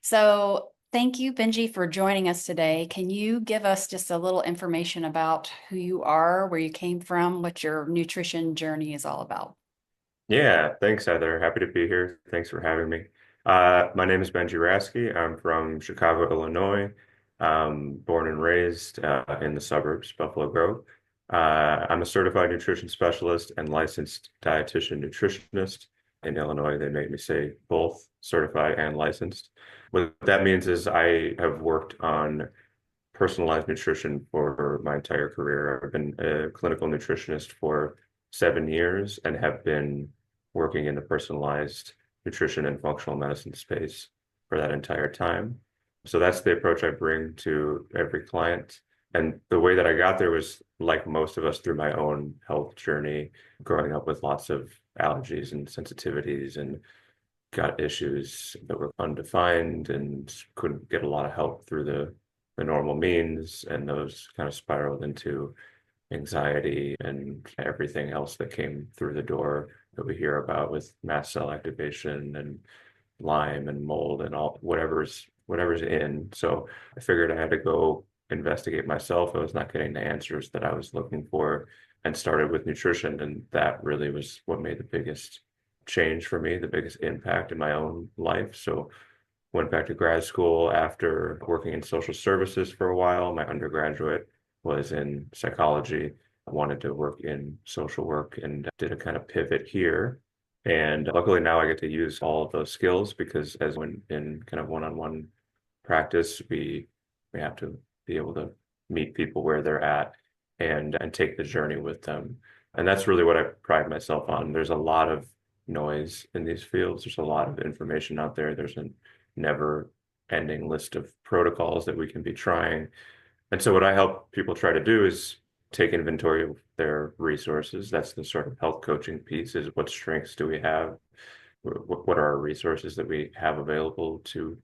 So thank you, Benji, for joining us today. Can you give us just a little information about who you are, where you came from, what your nutrition journey is all about? Yeah, thanks, Heather. Happy to be here. Thanks for having me. My name is Benji Rasky. I'm from Chicago, Illinois. Born and raised in the suburbs, Buffalo Grove. I'm a certified nutrition specialist and licensed dietitian nutritionist. In Illinois, they make me say both certified and licensed. What that means is I have worked on personalized nutrition for my entire career. I've been a clinical nutritionist for 7 years and have been working in the personalized nutrition and functional medicine space for that entire time. So that's the approach I bring to every client. And the way that I got there was like most of us through my own health journey, growing up with lots of allergies and sensitivities and gut issues that were undefined and couldn't get a lot of help through the normal means, and those kind of spiraled into anxiety and everything else that came through the door that we hear about with mast cell activation and Lyme and mold and all whatever's in. So I figured I had to go investigate myself. I was not getting the answers that I was looking for and started with nutrition. And that really was what made the biggest change for me, the biggest impact in my own life. So went back to grad school after working in social services for a while. My undergraduate was in psychology. I wanted to work in social work and did a kind of pivot here. And luckily now I get to use all of those skills because as when in kind of one-on-one practice, we have to be able to meet people where they're at and take the journey with them. And that's really what I pride myself on. There's a lot of noise in these fields. There's a lot of information out there. There's a never ending list of protocols that we can be trying. And so what I help people try to do is take inventory of their resources. That's the sort of health coaching piece is what strengths do we have? What are our resources that we have available to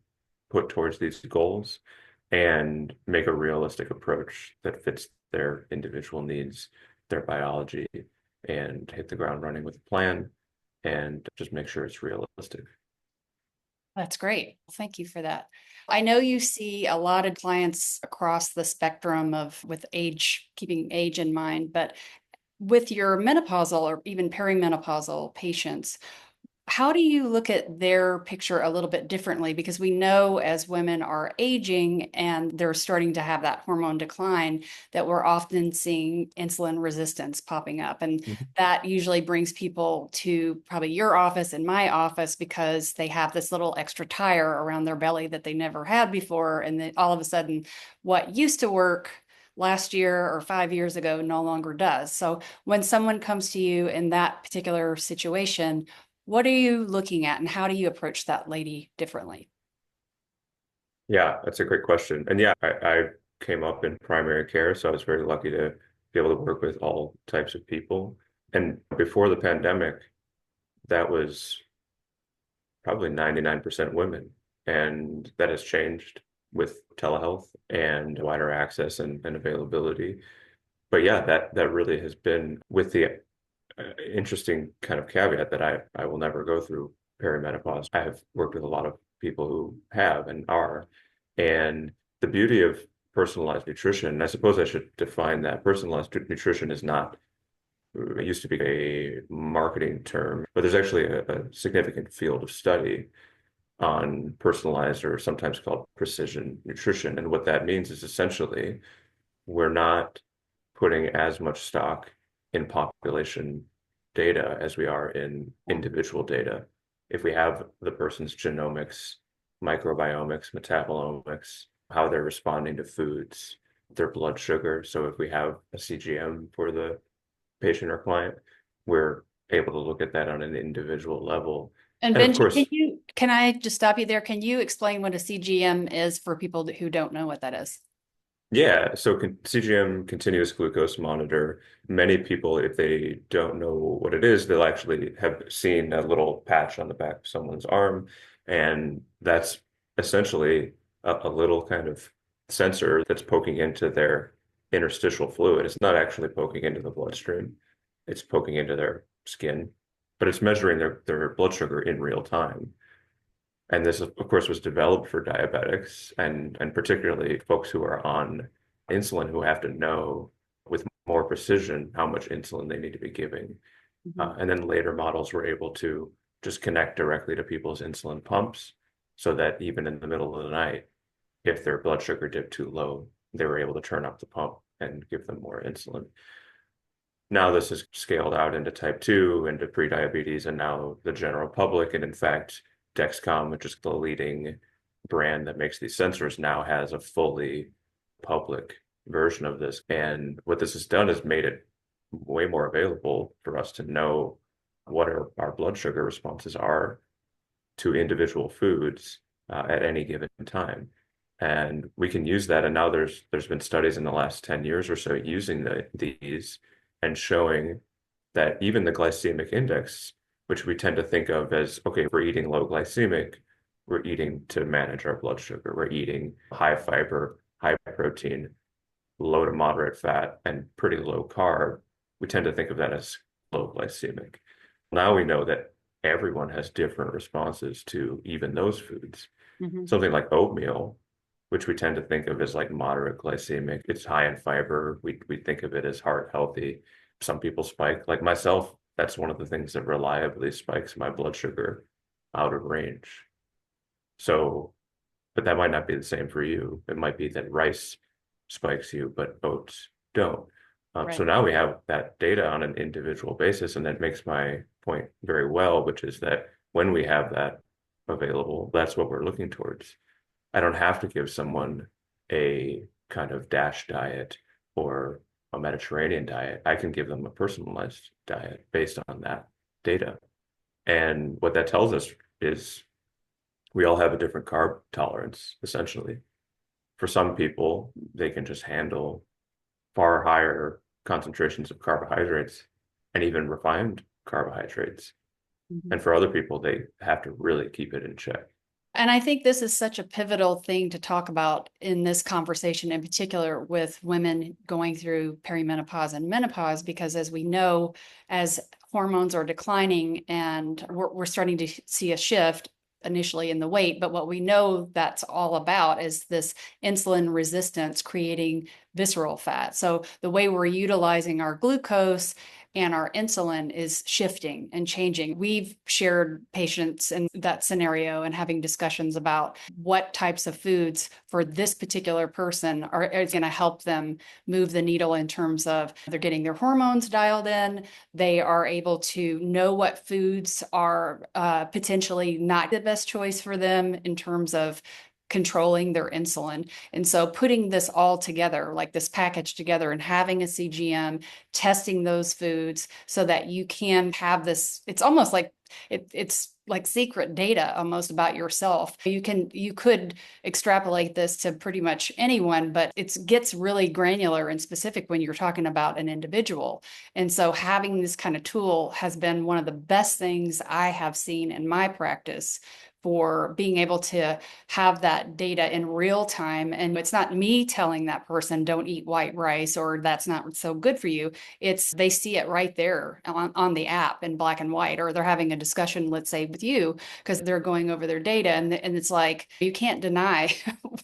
put towards these goals and make a realistic approach that fits their individual needs, their biology, and hit the ground running with a plan and just make sure it's realistic. That's great. Thank you for that. I know you see a lot of clients across the spectrum of with age, keeping age in mind, but with your menopausal or even perimenopausal patients, how do you look at their picture a little bit differently? Because we know as women are aging and they're starting to have that hormone decline, that we're often seeing insulin resistance popping up. And Mhm. that usually brings people to probably your office and my office because they have this little extra tire around their belly that they never had before. And then all of a sudden, what used to work last year or 5 years ago no longer does. So when someone comes to you in that particular situation, what are you looking at and how do you approach that lady differently? Yeah, that's a great question. And yeah, I came up in primary care, so I was very lucky to be able to work with all types of people. And before the pandemic, that was probably 99% women. And that has changed with telehealth and wider access and availability. But yeah, that really has been with the interesting kind of caveat that I will never go through perimenopause. I have worked with a lot of people who have and are. And the beauty of personalized nutrition, and I suppose I should define that personalized nutrition is not, it used to be a marketing term, but there's actually a significant field of study on personalized or sometimes called precision nutrition. And what that means is essentially we're not putting as much stock in population data as we are in individual data. If we have the person's genomics, microbiomics, metabolomics, how they're responding to foods, their blood sugar. So if we have a CGM for the patient or client, we're able to look at that on an individual level. And And of Benji, course, can I just stop you there? Can you explain what a CGM is for people who don't know what that is? yeah, so CGM, continuous glucose monitor, many people, if they don't know what it is, they'll actually have seen a little patch on the back of someone's arm. And that's essentially a little kind of sensor that's poking into their interstitial fluid. It's not actually poking into the bloodstream, it's poking into their skin, but it's measuring their blood sugar in real time. And this, of course, was developed for diabetics and particularly folks who are on insulin who have to know with more precision how much insulin they need to be giving. Mhm. And then later models were able to just connect directly to people's insulin pumps so that even in the middle of the night, if their blood sugar dipped too low, they were able to turn up the pump and give them more insulin. Now this is scaled out into type 2, into prediabetes, and now the general public. And in fact, Dexcom, which is the leading brand that makes these sensors, now has a fully public version of this. And what this has done is made it way more available for us to know what our blood sugar responses are to individual foods at any given time. And we can use that. And now there's been studies in the last 10 years or so using these and showing that even the glycemic index, which we tend to think of as, okay, we're eating low glycemic, we're eating to manage our blood sugar, we're eating high fiber, high protein, low to moderate fat, and pretty low carb. We tend to think of that as low glycemic. Now we know that everyone has different responses to even those foods. Mhm. Something like oatmeal, which we tend to think of as like moderate glycemic, it's high in fiber. We think of it as heart healthy. Some people spike, like myself, that's one of the things that reliably spikes my blood sugar out of range. So, but that might not be the same for you. It might be that rice spikes you, but oats don't. So Right. now we have that data on an individual basis, and that makes my point very well, which is that when we have that available, that's what we're looking towards. I don't have to give someone a kind of DASH diet or a Mediterranean diet. I can give them a personalized diet based on that data. And what that tells us is we all have a different carb tolerance, essentially. For some people, they can just handle far higher concentrations of carbohydrates and even refined carbohydrates. Mhm. And for other people, they have to really keep it in check. And I think this is such a pivotal thing to talk about in this conversation, in particular with women going through perimenopause and menopause, because as we know, as hormones are declining and we're starting to see a shift initially in the weight, but what we know that's all about is this insulin resistance creating visceral fat. So the way we're utilizing our glucose and our insulin is shifting and changing. We've shared patients in that scenario and having discussions about what types of foods for this particular person are going to help them move the needle in terms of they're getting their hormones dialed in. They are able to know what foods are potentially not the best choice for them in terms of controlling their insulin. And so putting this all together, like this package together and having a CGM, testing those foods so that you can have this, it's almost like it's like secret data almost about yourself. You could extrapolate this to pretty much anyone, but it gets really granular and specific when you're talking about an individual. And so having this kind of tool has been one of the best things I have seen in my practice for being able to have that data in real time. And it's not me telling that person, don't eat white rice or that's not so good for you. It's they see it right there on the app in black and white, or they're having a discussion, let's say, with you because they're going over their data. And it's like, you can't deny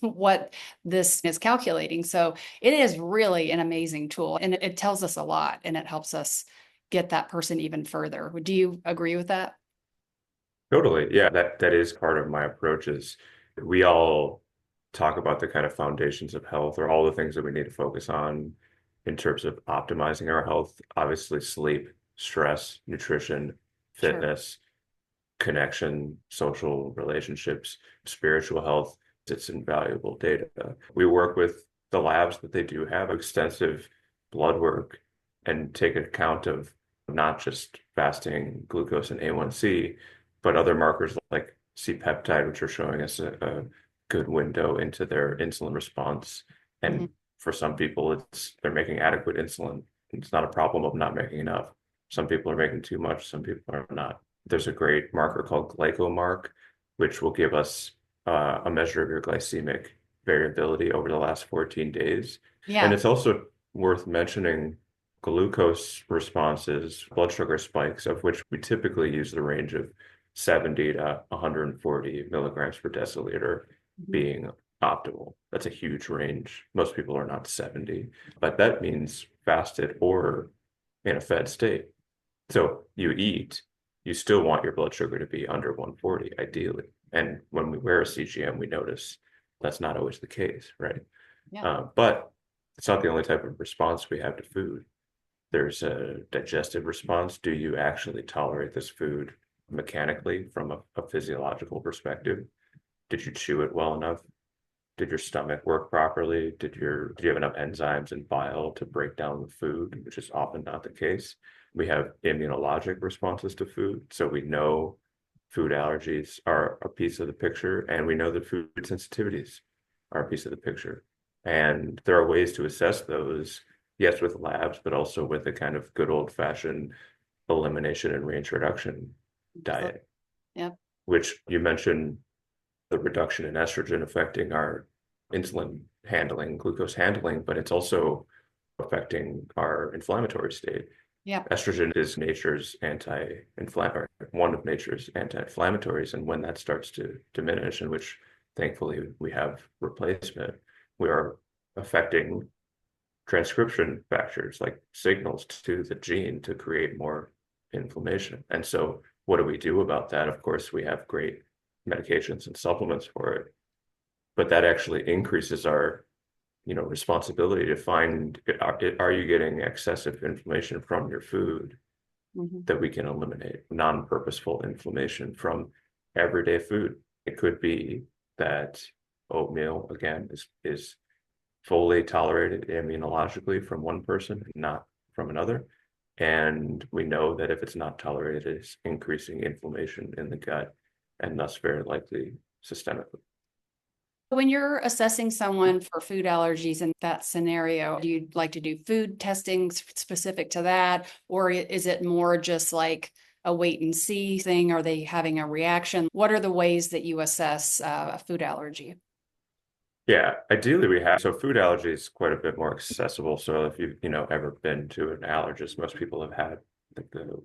what this is calculating. So it is really an amazing tool and it tells us a lot and it helps us get that person even further. Do you agree with that? Totally. Yeah, that is part of my approach is we all talk about the kind of foundations of health or all the things that we need to focus on in terms of optimizing our health. Obviously, sleep, stress, nutrition, Sure. fitness, connection, social relationships, spiritual health. It's invaluable data. We work with the labs that they do have extensive blood work and take account of not just fasting glucose and A1C, but other markers like C-peptide, which are showing us a good window into their insulin response. Mhm. And for some people, it's they're making adequate insulin. It's not a problem of not making enough. Some people are making too much, some people are not. There's a great marker called glycomark, which will give us a measure of your glycemic variability over the last 14 days. And Yeah. it's also worth mentioning glucose responses, blood sugar spikes, of which we typically use the range of 70 to 140 milligrams per deciliter Mhm. being optimal. That's a huge range. Most people are not 70, but that means fasted or in a fed state. So you eat, you still want your blood sugar to be under 140, ideally. And when we wear a CGM, we notice that's not always the case, right? Yeah. But it's not the only type of response we have to food. There's a digestive response. Do you actually tolerate this food mechanically from a physiological perspective? Did you chew it well enough? Did your stomach work properly? Do you have enough enzymes and bile to break down the food, which is often not the case? We have immunologic responses to food, so we know food allergies are a piece of the picture, and we know that food sensitivities are a piece of the picture. And there are ways to assess those, yes, with labs, but also with a kind of good old-fashioned elimination and reintroduction So, diet, yeah. which you mentioned the reduction in estrogen affecting our insulin handling, glucose handling, but it's also affecting our inflammatory state. Yeah. Estrogen is nature's anti-inflammatory, one of nature's anti-inflammatories, and when that starts to diminish, in which thankfully we have replacement, we are affecting transcription factors like signals to the gene to create more inflammation. And so what do we do about that? Of course, we have great medications and supplements for it, but that actually increases our responsibility to find are you getting excessive inflammation from your food Mhm. that we can eliminate non-purposeful inflammation from everyday food. It could be that oatmeal again is fully tolerated immunologically from one person, not from another. And we know that if it's not tolerated, it's increasing inflammation in the gut and thus very likely systemically. When you're assessing someone for food allergies in that scenario, do you like to do food testing specific to that? Or is it more just like a wait and see thing? Are they having a reaction? What are the ways that you assess a food allergy? Yeah, ideally we have. So food allergy is quite a bit more accessible. So if you've, ever been to an allergist, most people have had like the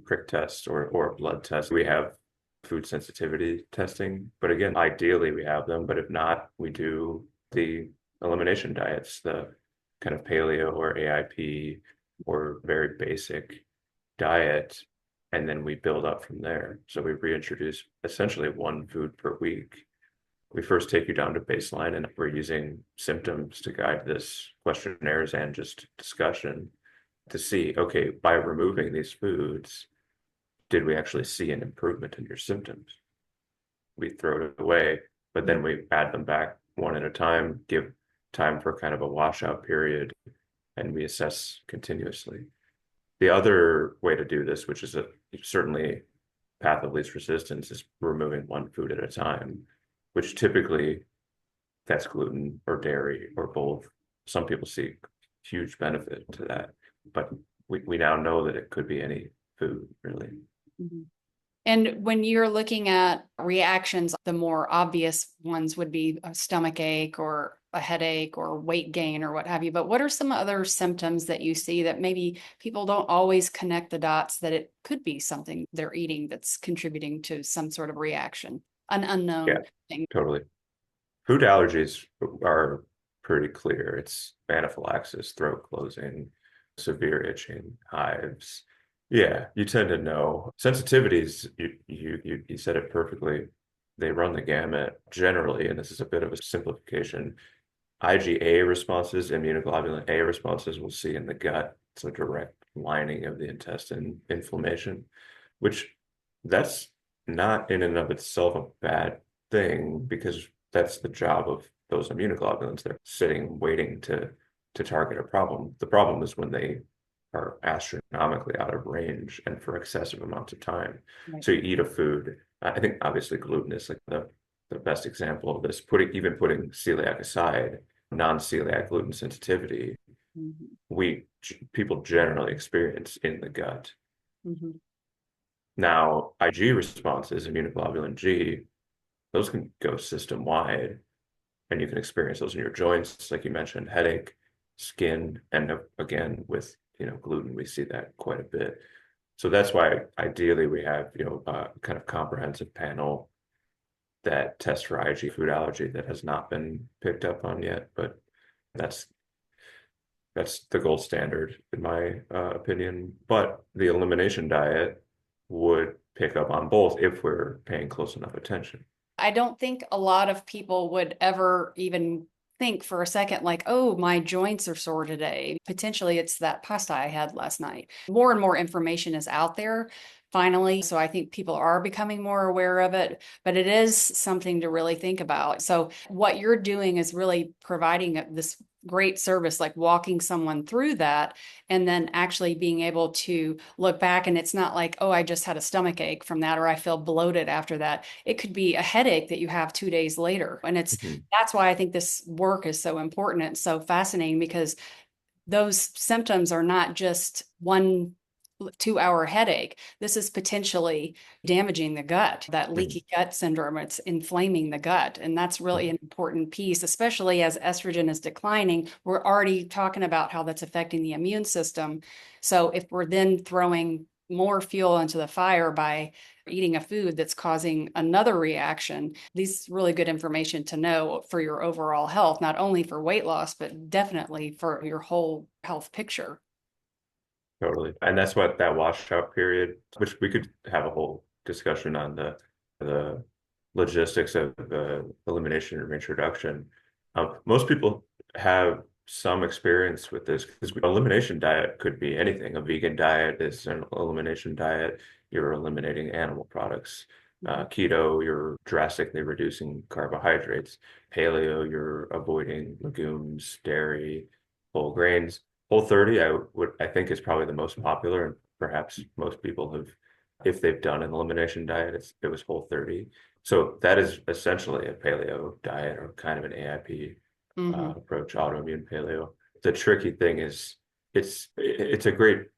prick test or a blood test. We have food sensitivity testing, but again, ideally we have them. But if not, we do the elimination diets, the kind of paleo or AIP or very basic diet, and then we build up from there. So we reintroduce essentially one food per week. We first take you down to baseline, and we're using symptoms to guide this questionnaires and just discussion to see, okay, by removing these foods, did we actually see an improvement in your symptoms? We throw it away, but then we add them back one at a time, give time for kind of a washout period, and we assess continuously. The other way to do this, which is certainly path of least resistance, is removing one food at a time, which typically that's gluten or dairy or both. Some people see huge benefit to that, but we now know that it could be any food, really. Mhm. And when you're looking at reactions, the more obvious ones would be a stomach ache or a headache or weight gain or what have you. But what are some other symptoms that you see that maybe people don't always connect the dots that it could be something they're eating that's contributing to some sort of reaction, an Yeah, unknown thing? totally. Food allergies are pretty clear. It's anaphylaxis, throat closing, severe itching, hives. Yeah, you tend to know. Sensitivities, you said it perfectly. They run the gamut generally, and this is a bit of a simplification. IgA responses, immunoglobulin A responses, we'll see in the gut. It's a direct lining of the intestine inflammation, which that's not in and of itself a bad thing because that's the job of those immunoglobulins. They're sitting waiting to target a problem. The problem is when they are astronomically out of range and for excessive amounts of time. Right. So you eat a food. I think obviously gluten is like the best example of this. Putting celiac aside, non-celiac gluten sensitivity, Mhm. we people generally experience in the gut. Mhm. Now, Ig responses, immunoglobulin G, those can go system wide, and you can experience those in your joints, like you mentioned, headache, skin, and again with gluten, we see that quite a bit. So that's why ideally we have, kind of comprehensive panel that tests for IG food allergy that has not been picked up on yet, but that's that's the gold standard in my opinion. But the elimination diet would pick up on both if we're paying close enough attention. I don't think a lot of people would ever even think for a second, like, oh, my joints are sore today. Potentially, it's that pasta I had last night. More and more information is out there finally. So I think people are becoming more aware of it, but it is something to really think about. So what you're doing is really providing this great service, like walking someone through that and then actually being able to look back. And it's not like, oh, I just had a stomach ache from that, or I feel bloated after that. It could be a headache that you have 2 days later. And Mhm. that's why I think this work is so important and so fascinating, because those symptoms are not just 1 2 hour headache. This is potentially damaging the gut, that Mhm. leaky gut syndrome. It's inflaming the gut. And that's really Mhm. an important piece, especially as estrogen is declining. We're already talking about how that's affecting the immune system. So if we're then throwing more fuel into the fire by eating a food that's causing another reaction, these really good information to know for your overall health, not only for weight loss, but definitely for your whole health picture. Totally. And that's what that washout period, which we could have a whole discussion on the logistics of the elimination and reintroduction. Most people have some experience with this because elimination diet could be anything. A vegan diet is an elimination diet. You're eliminating animal products. Mhm. Keto, you're drastically reducing carbohydrates. Paleo, you're avoiding legumes, dairy, whole grains. Whole 30, I think is probably the most popular, and perhaps most people have, if they've done an elimination diet, it was Whole 30. So that is essentially a paleo diet or kind of an AIP Mhm. approach, autoimmune paleo. The tricky thing is it's a great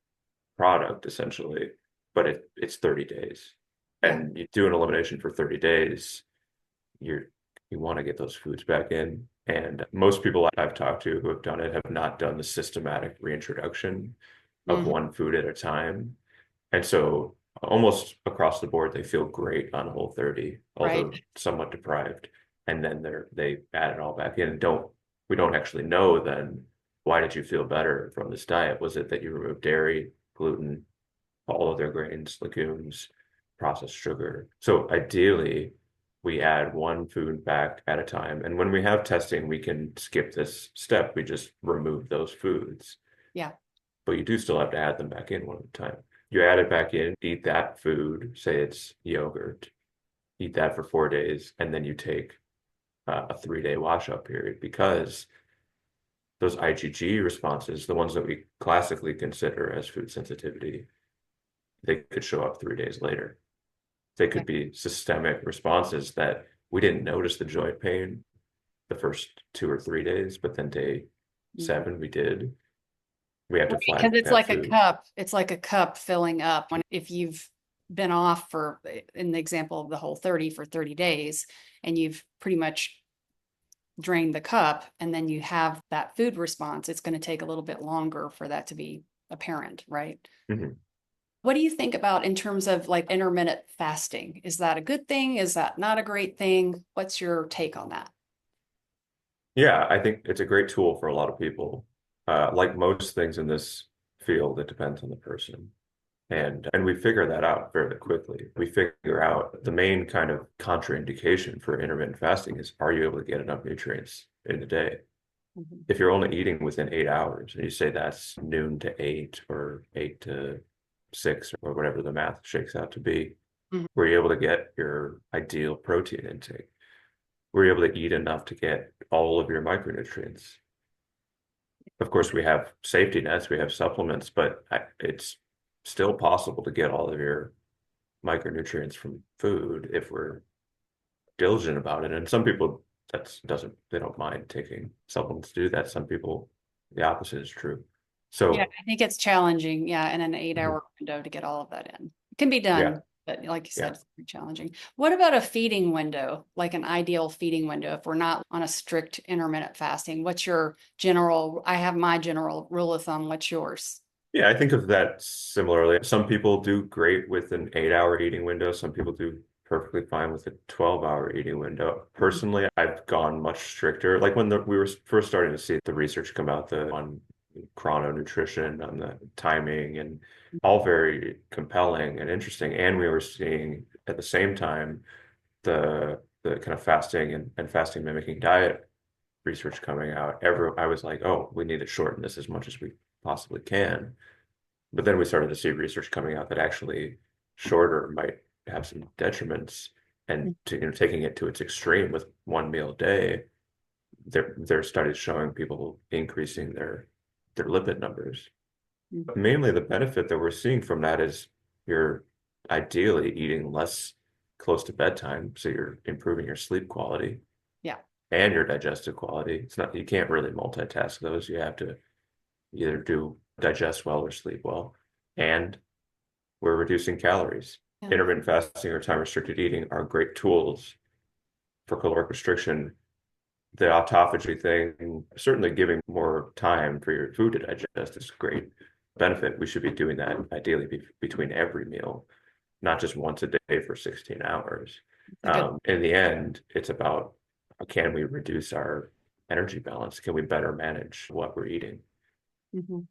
product essentially, but it's 30 days. Yeah. And you do an elimination for 30 days, you're you want to get those foods back in. And most people I've talked to who have done it have not done the systematic reintroduction of Mhm. one food at a time. And so almost across the board, they feel great on Whole 30, Right. although somewhat deprived. And then they add it all back in. We don't actually know then why did you feel better from this diet? Was it that you removed dairy, gluten, all of their grains, legumes, processed sugar? So ideally, we add one food back at a time. And when we have testing, we can skip this step. We just remove those foods, Yeah. but you do still have to add them back in one at a time. You add it back in, eat that food, say it's yogurt, eat that for 4 days, and then you take a 3 day washout period because those IgG responses, the ones that we classically consider as food sensitivity, they could show up 3 days later. They Yeah. could be systemic responses that we didn't notice the joint pain the first 2 or 3 days, but then day Mhm. 7 we did. We have to Because flag it's that like a food. cup. It's like a cup filling up. When if you've been off for, in the example of the Whole 30 for 30 days, and you've pretty much drained the cup, and then you have that food response, it's going to take a little bit longer for that to be apparent, right? Mhm. What do you think about in terms of like intermittent fasting? Is that a good thing? Is that not a great thing? What's your take on that? Yeah, I think it's a great tool for a lot of people. Like most things in this field, it depends on the person. And we figure that out fairly quickly. We figure out the main kind of contraindication for intermittent fasting is, are you able to get enough nutrients in the day? Mhm. If you're only eating within 8 hours, and you say that's noon to 8 or 8 to 6 or whatever the math shakes out to be, Mhm. were you able to get your ideal protein intake? Were you able to eat enough to get all of your micronutrients? Of course, we have safety nets, we have supplements, but it's still possible to get all of your micronutrients from food if we're diligent about it. And some people they don't mind taking supplements to do that. Some people, the opposite is true. Yeah, So I think it's challenging, yeah, in an eight mhm, hour window to get all of that in. It can be yeah, done, but like you said, yeah. it's pretty challenging. What about a feeding window, like an ideal feeding window, if we're not on a strict intermittent fasting? What's your general, I have my general rule of thumb. What's yours? Yeah, I think of that similarly. Some people do great with an 8-hour eating window. Some people do perfectly fine with a 12-hour eating window. Mhm. Personally, I've gone much stricter. Like when we were first starting to see the research come out on chrononutrition, on the timing, and all very compelling and interesting. And we were seeing at the same time the kind of fasting and fasting mimicking diet research coming out. I was like, oh, we need to shorten this as much as we possibly can. But then we started to see research coming out that actually shorter might have some detriments, and taking it to its extreme with one meal a day, there are studies showing people increasing their lipid numbers. Mhm. Mainly the benefit that we're seeing from that is you're ideally eating less close to bedtime, so you're improving your sleep quality Yeah. and your digestive quality. It's not, you can't really multitask those. You have to either do digest well or sleep well. And we're reducing calories. Yeah. Intermittent fasting or time restricted eating are great tools for caloric restriction. The autophagy thing, certainly giving more time for your food to digest is great benefit. We should be doing that ideally between every meal, not just once a day for 16 hours. It's a good. In the end, it's about, can we reduce our energy balance? Can we better manage what we're eating? Mhm.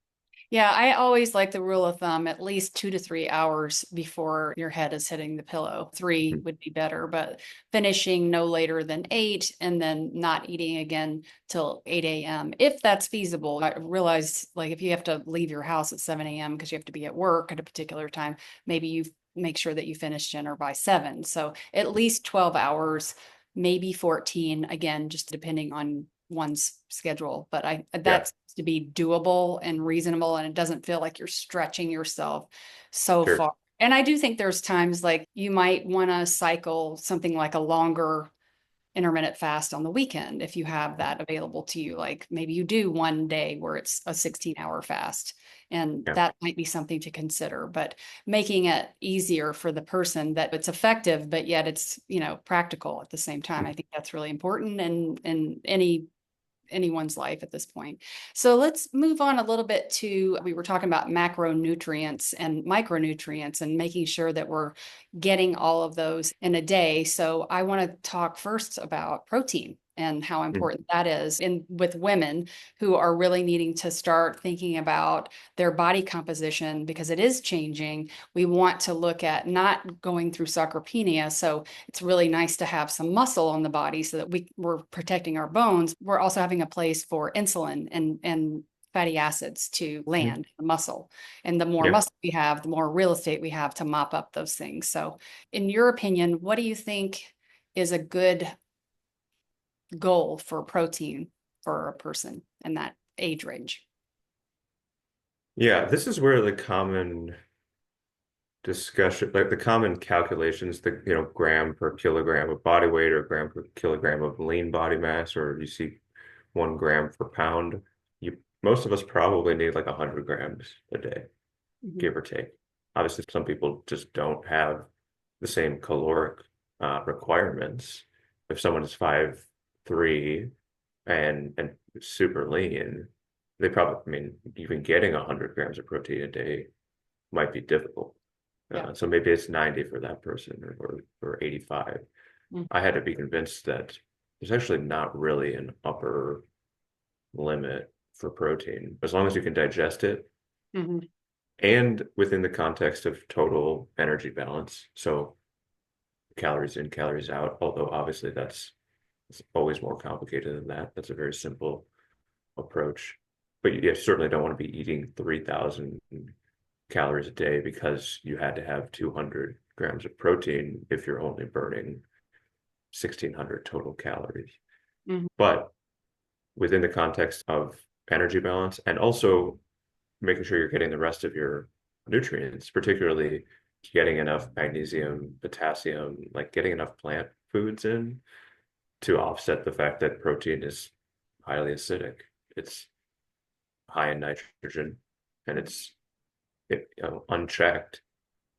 Yeah, I always like the rule of thumb, at least 2 to 3 hours before your head is hitting the pillow. Three Mm. would be better, but finishing no later than 8 and then not eating again till 8 a.m. if that's feasible. I realize like if you have to leave your house at 7 a.m. because you have to be at work at a particular time, maybe you make sure that you finish dinner by 7. So at least 12 hours, maybe 14, again, just depending on one's schedule. But Yeah, that's to be doable and reasonable, and it doesn't feel like you're stretching yourself so sure. far. And I do think there's times like you might want to cycle something like a longer intermittent fast on the weekend if you have that available to you. Like maybe you do one day where it's a 16-hour fast, and Yeah. that might be something to consider. But making it easier for the person that it's effective, but yet it's, practical at the same time. I think that's really important in anyone's life at this point. So let's move on a little bit to, we were talking about macronutrients and micronutrients and making sure that we're getting all of those in a day. So I want to talk first about protein and how Mm. important that is in with women who are really needing to start thinking about their body composition because it is changing. We want to look at not going through sarcopenia. So it's really nice to have some muscle on the body so that we're protecting our bones. We're also having a place for insulin and fatty acids to Mm. land the muscle. And the more Yeah. muscle we have, the more real estate we have to mop up those things. So, in your opinion, what do you think is a good goal for protein for a person in that age range? Yeah, this is where the common discussion, like the common calculations, the gram per kilogram of body weight or gram per kilogram of lean body mass, or you see 1 gram per pound. Most of us probably need like 100 grams a day, Mhm. give or take. Obviously, some people just don't have the same caloric requirements. If someone is 5'3" and super lean, they probably, I mean, even getting 100 grams of protein a day might be difficult. Yeah. So maybe it's 90 for that person or 85. Mhm. I had to be convinced that there's actually not really an upper limit for protein, as long as you can digest it Mhm. and within the context of total energy balance. So calories in, calories out, although obviously it's always more complicated than that. That's a very simple approach. But you certainly don't want to be eating 3,000 calories a day because you had to have 200 grams of protein if you're only burning 1,600 total calories. Mhm. But within the context of energy balance and also making sure you're getting the rest of your nutrients, particularly getting enough magnesium, potassium, like getting enough plant foods in to offset the fact that protein is highly acidic. It's high in nitrogen and unchecked,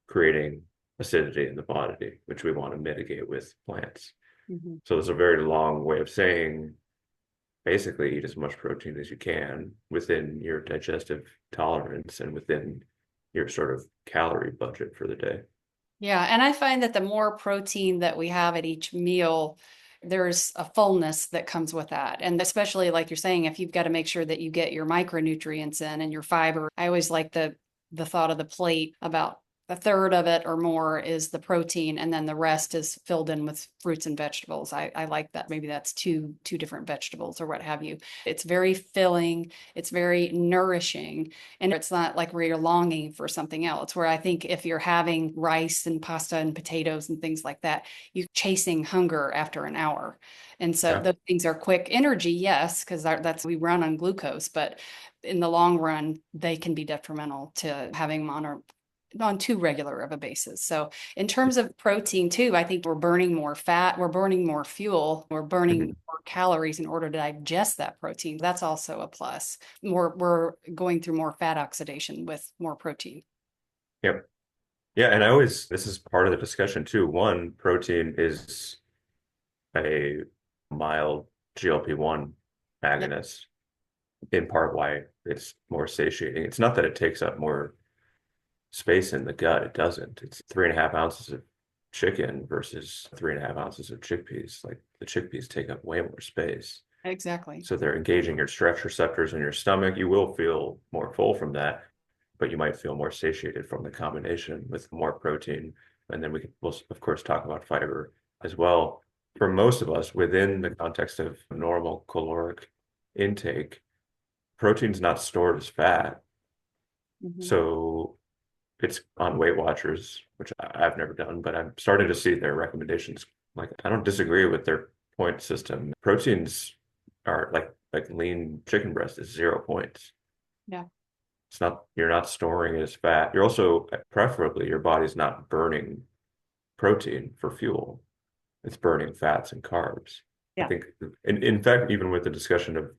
creating acidity in the body, which we want to mitigate with plants. Mhm. So there's a very long way of saying basically eat as much protein as you can within your digestive tolerance and within your sort of calorie budget for the day. Yeah, and I find that the more protein that we have at each meal, there's a fullness that comes with that. And especially like you're saying, if you've got to make sure that you get your micronutrients in and your fiber. I always like the thought of the plate about a third of it or more is the protein, and then the rest is filled in with fruits and vegetables. I like that. Maybe that's two different vegetables or what have you. It's very filling, it's very nourishing. And it's not like where you're longing for something else, where I think if you're having rice and pasta and potatoes and things like that, you're chasing hunger after an hour. And so Yeah. those things are quick energy, yes, because that's we run on glucose, but in the long run, they can be detrimental to having on too regular of a basis. So in terms of protein too, I think we're burning more fat, we're burning more fuel, we're burning Mhm. more calories in order to digest that protein. That's also a plus. We're going through more fat oxidation with more protein. Yep. Yeah, and I always, this is part of the discussion too. One, protein is a mild GLP-1 Yeah, agonist, in part why it's more satiating. It's not that it takes up more space in the gut. It doesn't. It's 3.5 ounces of chicken versus 3.5 ounces of chickpeas. Like the chickpeas take up way more space. exactly. So they're engaging your stretch receptors in your stomach. You will feel more full from that, but you might feel more satiated from the combination with more protein. And then we'll of course talk about fiber as well. For most of us, within the context of normal caloric intake, protein's not stored as fat. Mhm. So it's on Weight Watchers, which I've never done, but I'm starting to see their recommendations. Like I don't disagree with their point system. Proteins are like lean chicken breast is 0 points. Yeah. It's not, you're not storing it as fat. You're also, preferably, your body's not burning protein for fuel. It's burning fats and carbs. I Yeah. think, in fact, even with the discussion of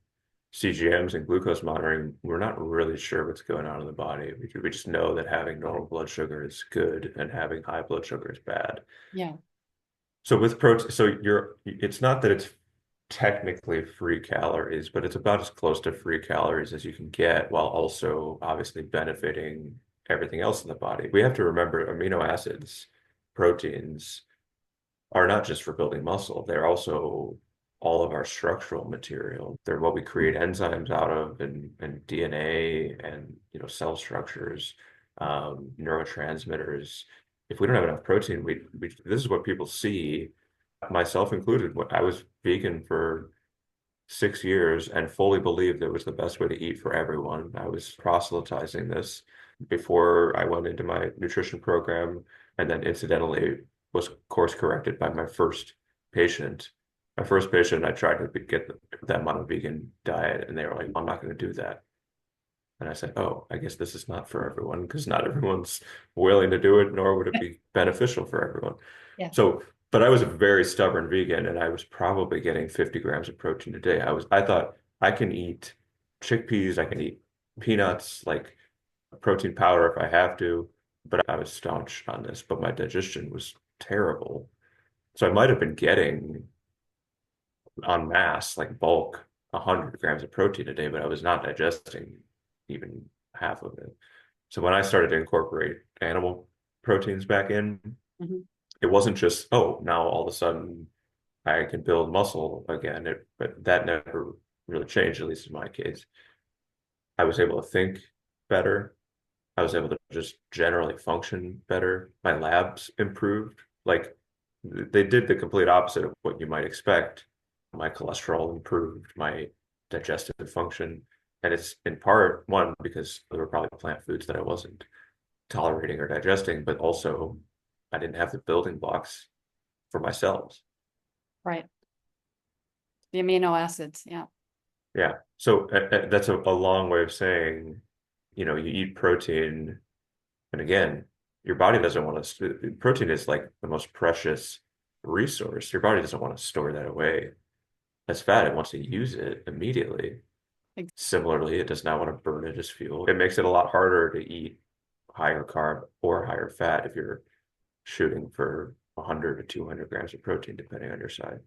CGMs and glucose monitoring, we're not really sure what's going on in the body. We just know that having normal blood sugar is good and having high blood sugar is bad. Yeah. So with protein, it's not that it's technically free calories, but it's about as close to free calories as you can get while also obviously benefiting everything else in the body. We have to remember amino acids, proteins are not just for building muscle, they're also all of our structural material. They're what we create enzymes out of and DNA and cell structures, neurotransmitters. If we don't have enough protein, we this is what people see, myself included. I was vegan for 6 years and fully believed it was the best way to eat for everyone. I was proselytizing this before I went into my nutrition program, and then incidentally was course corrected by my first patient. My first patient, I tried to get them on a vegan diet, and they were like, "I'm not going to do that." And I said, "Oh, I guess this is not for everyone because not everyone's willing to do it, nor would it be beneficial for everyone." Yeah. So, but I was a very stubborn vegan and I was probably getting 50 grams of protein a day. I thought I can eat chickpeas, I can eat peanuts, like protein powder if I have to, but I was staunch on this, but my digestion was terrible. So I might have been getting en masse, like bulk, 100 grams of protein a day, but I was not digesting even half of it. So when I started to incorporate animal proteins back in, Mhm. it wasn't just, oh, now all of a sudden I can build muscle again. But that never really changed, at least in my case. I was able to think better. I was able to just generally function better. My labs improved. Like they did the complete opposite of what you might expect. My cholesterol improved, my digestive function. And it's in part one, because there were probably plant foods that I wasn't tolerating or digesting, but also I didn't have the building blocks for my cells. Right. The amino acids. Yeah. Yeah. So that's a long way of saying, you eat protein, and again, your body doesn't want to, protein is like the most precious resource. Your body doesn't want to store that away as fat. It wants to use it immediately. Ex- Similarly, it does not want to burn it as fuel. It makes it a lot harder to eat higher carb or higher fat if you're shooting for 100 to 200 grams of protein, depending on your size.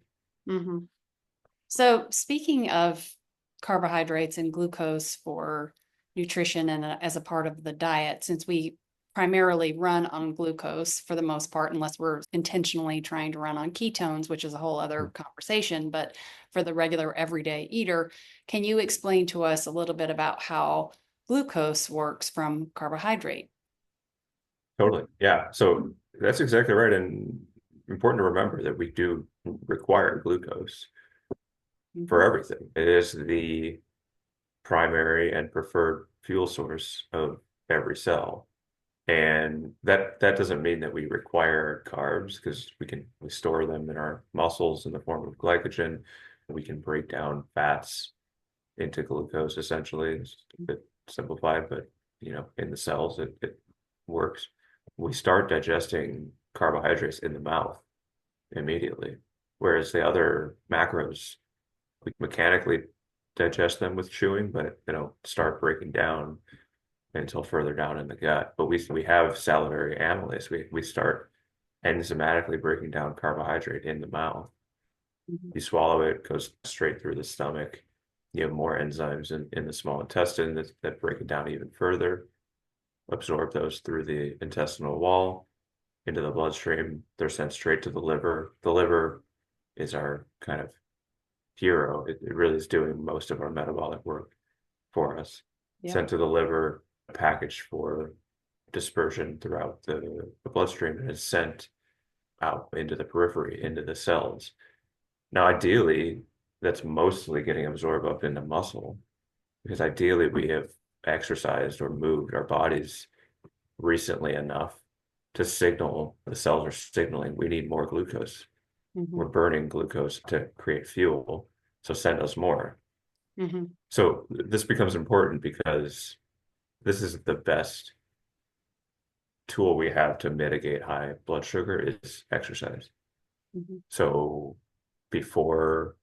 Mhm. So, speaking of carbohydrates and glucose for nutrition and as a part of the diet, since we primarily run on glucose for the most part, unless we're intentionally trying to run on ketones, which is a whole other conversation, but for the regular everyday eater, can you explain to us a little bit about how glucose works from carbohydrate? Totally. Yeah. So that's exactly right. And important to remember that we do require glucose for Mhm. everything. It is the primary and preferred fuel source of every cell. And that doesn't mean that we require carbs because we store them in our muscles in the form of glycogen. We can break down fats into glucose essentially. It's a bit simplified, but in the cells it works. We start digesting carbohydrates in the mouth immediately, whereas the other macros we mechanically digest them with chewing, but they don't start breaking down until further down in the gut. But we have salivary amylase. We start enzymatically breaking down carbohydrate in the mouth. Mhm. You swallow it, it goes straight through the stomach. You have more enzymes in the small intestine that break it down even further, absorb those through the intestinal wall into the bloodstream. They're sent straight to the liver. The liver is our kind of hero. It really is doing most of our metabolic work for us. Yeah. Sent to the liver, packaged for dispersion throughout the bloodstream, and is sent out into the periphery, into the cells. Now, ideally, that's mostly getting absorbed up into muscle because ideally we have exercised or moved our bodies recently enough to signal the cells are signaling we need more glucose. We're Hmm. burning glucose to create fuel, so send us more. Hmm. So this becomes important because this is the best tool we have to mitigate high blood sugar is exercise. Hmm. So before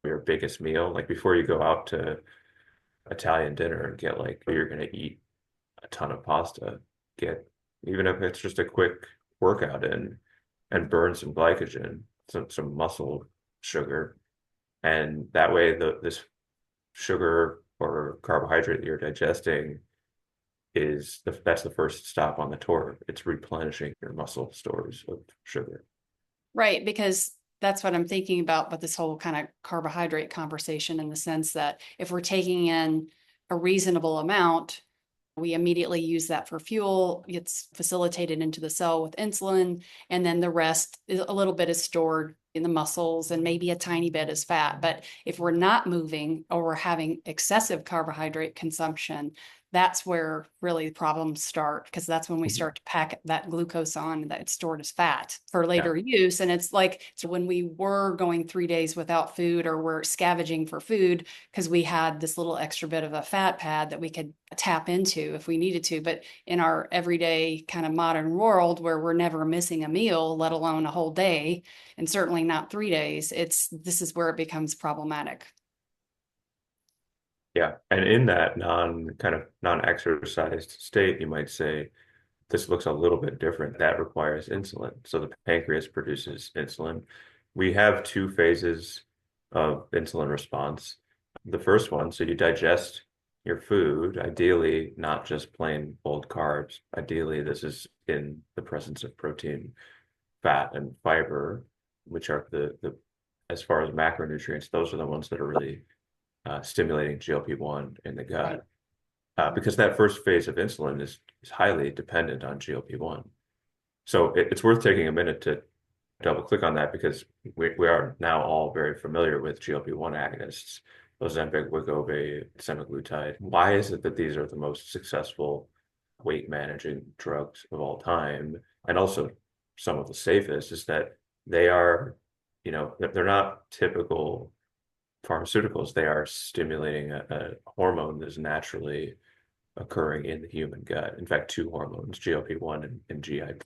your biggest meal, like before you go out to Italian dinner and get like you're gonna eat a ton of pasta, get even if it's just a quick workout in and burn some glycogen, some muscle sugar, and that way this sugar or carbohydrate that you're digesting that's the first stop on the tour. It's replenishing your muscle stores of sugar. Right, because that's what I'm thinking about with this whole kind of carbohydrate conversation in the sense that if we're taking in a reasonable amount, we immediately use that for fuel, gets facilitated into the cell with insulin, and then the rest is a little bit is stored in the muscles and maybe a tiny bit is fat. But if we're not moving or we're having excessive carbohydrate consumption, that's where really problems start because that's when we Mhm. start to pack that glucose on that's stored as fat for Yeah. later use. And it's like so when we were going 3 days without food or we're scavenging for food because we had this little extra bit of a fat pad that we could tap into if we needed to. But in our everyday kind of modern world where we're never missing a meal, let alone a whole day, and certainly not 3 days, this is where it becomes problematic. Yeah. And in that non-exercised state, you might say, this looks a little bit different. That requires insulin. So the pancreas produces insulin. We have two phases of insulin response. The first one, so you digest your food, ideally not just plain old carbs. Ideally, this is in the presence of protein, fat, and fiber, which are the as far as macronutrients, those are the ones that are really stimulating GLP-1 in the Right. gut. Because that first phase of insulin is highly dependent on GLP-1. So it's worth taking a minute to double click on that because we are now all very familiar with GLP-1 agonists, Ozempic, Wegovy, semaglutide. Why is it that these are the most successful weight managing drugs of all time? And also some of the safest is that they are, they're not typical pharmaceuticals. They are stimulating a hormone that's naturally occurring in the human gut. In fact, two hormones, GLP-1 and GIP.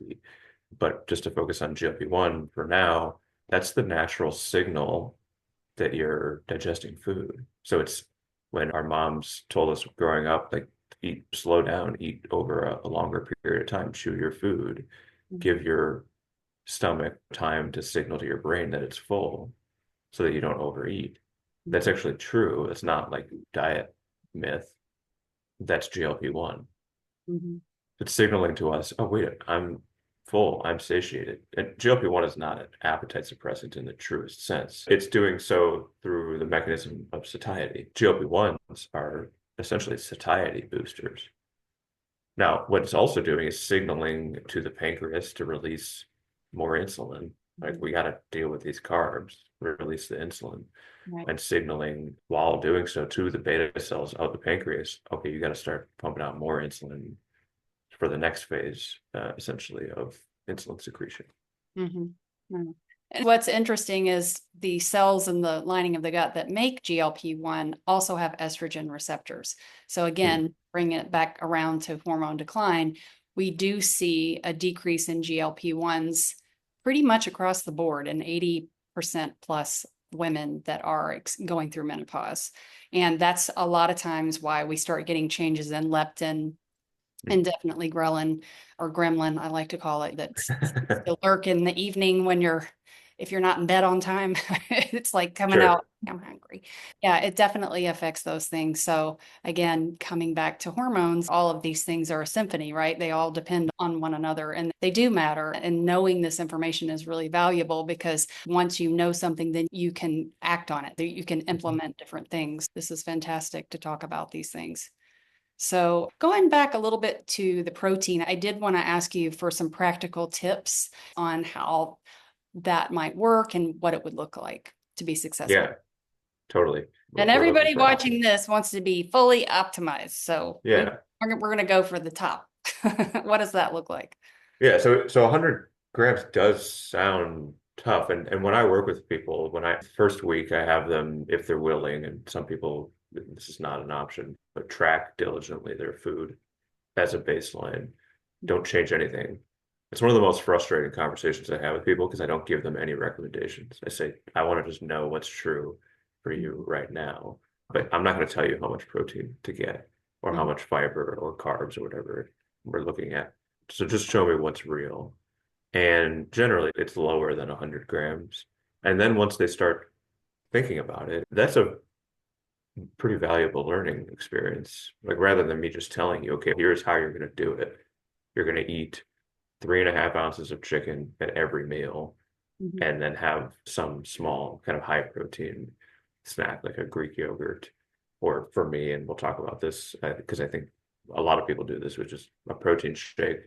But just to focus on GLP-1 for now, that's the natural signal that you're digesting food. So it's when our moms told us growing up, like, eat, slow down, eat over a longer period of time, chew your food, give your stomach time to signal to your brain that it's full so that you don't overeat. That's actually true. It's not like diet myth. That's GLP-1. Mhm. It's signaling to us, oh, wait, I'm full, I'm satiated. And GLP-1 is not an appetite suppressant in the truest sense. It's doing so through the mechanism of satiety. GLP-1s are essentially satiety boosters. Now, what it's also doing is signaling to the pancreas to release more insulin. Like, Mhm. we got to deal with these carbs, release the insulin, Right. and signaling while doing so to the beta cells of the pancreas, okay, you got to start pumping out more insulin for the next phase, essentially, of insulin secretion. Mhm. Mm. And what's interesting is the cells in the lining of the gut that make GLP-1 also have estrogen receptors. So Hmm. again, bring it back around to hormone decline, we do see a decrease in GLP-1s pretty much across the board in 80% plus women that are going through menopause. And that's a lot of times why we start getting changes in leptin and definitely ghrelin or gremlin, I like to call it, that's still lurk in the evening when if you're not in bed on time, it's like coming out, Sure. I'm hungry. Yeah, it definitely affects those things. So again, coming back to hormones, all of these things are a symphony, right? They all depend on one another and they do matter. And knowing this information is really valuable because once you know something, then you can act on it. You can implement different things. This is fantastic to talk about these things. So, going back a little bit to the protein, I did want to ask you for some practical tips on how that might work and what it would look like to be successful. Yeah, totally. And We're looking everybody for watching options. this wants to be fully optimized. So, Yeah. we're going to go for the top. What does that look like? Yeah. So 100 grams does sound tough. And when I work with people, when I first week, I have them, if they're willing, and some people, this is not an option, but track diligently their food as a baseline. Don't change anything. It's one of the most frustrating conversations I have with people because I don't give them any recommendations. I say, I want to just know what's true for you right now, but I'm not going to tell you how much protein to get or how Mhm. much fiber or carbs or whatever we're looking at. So just show me what's real. And generally, it's lower than 100 grams. And then once they start thinking about it, that's a pretty valuable learning experience. Like rather than me just telling you, okay, here's how you're going to do it. You're going to eat 3.5 ounces of chicken at every meal, Mhm. and then have some small kind of high protein snack like a Greek yogurt. Or for me, and we'll talk about this because I think a lot of people do this, which is a protein shake.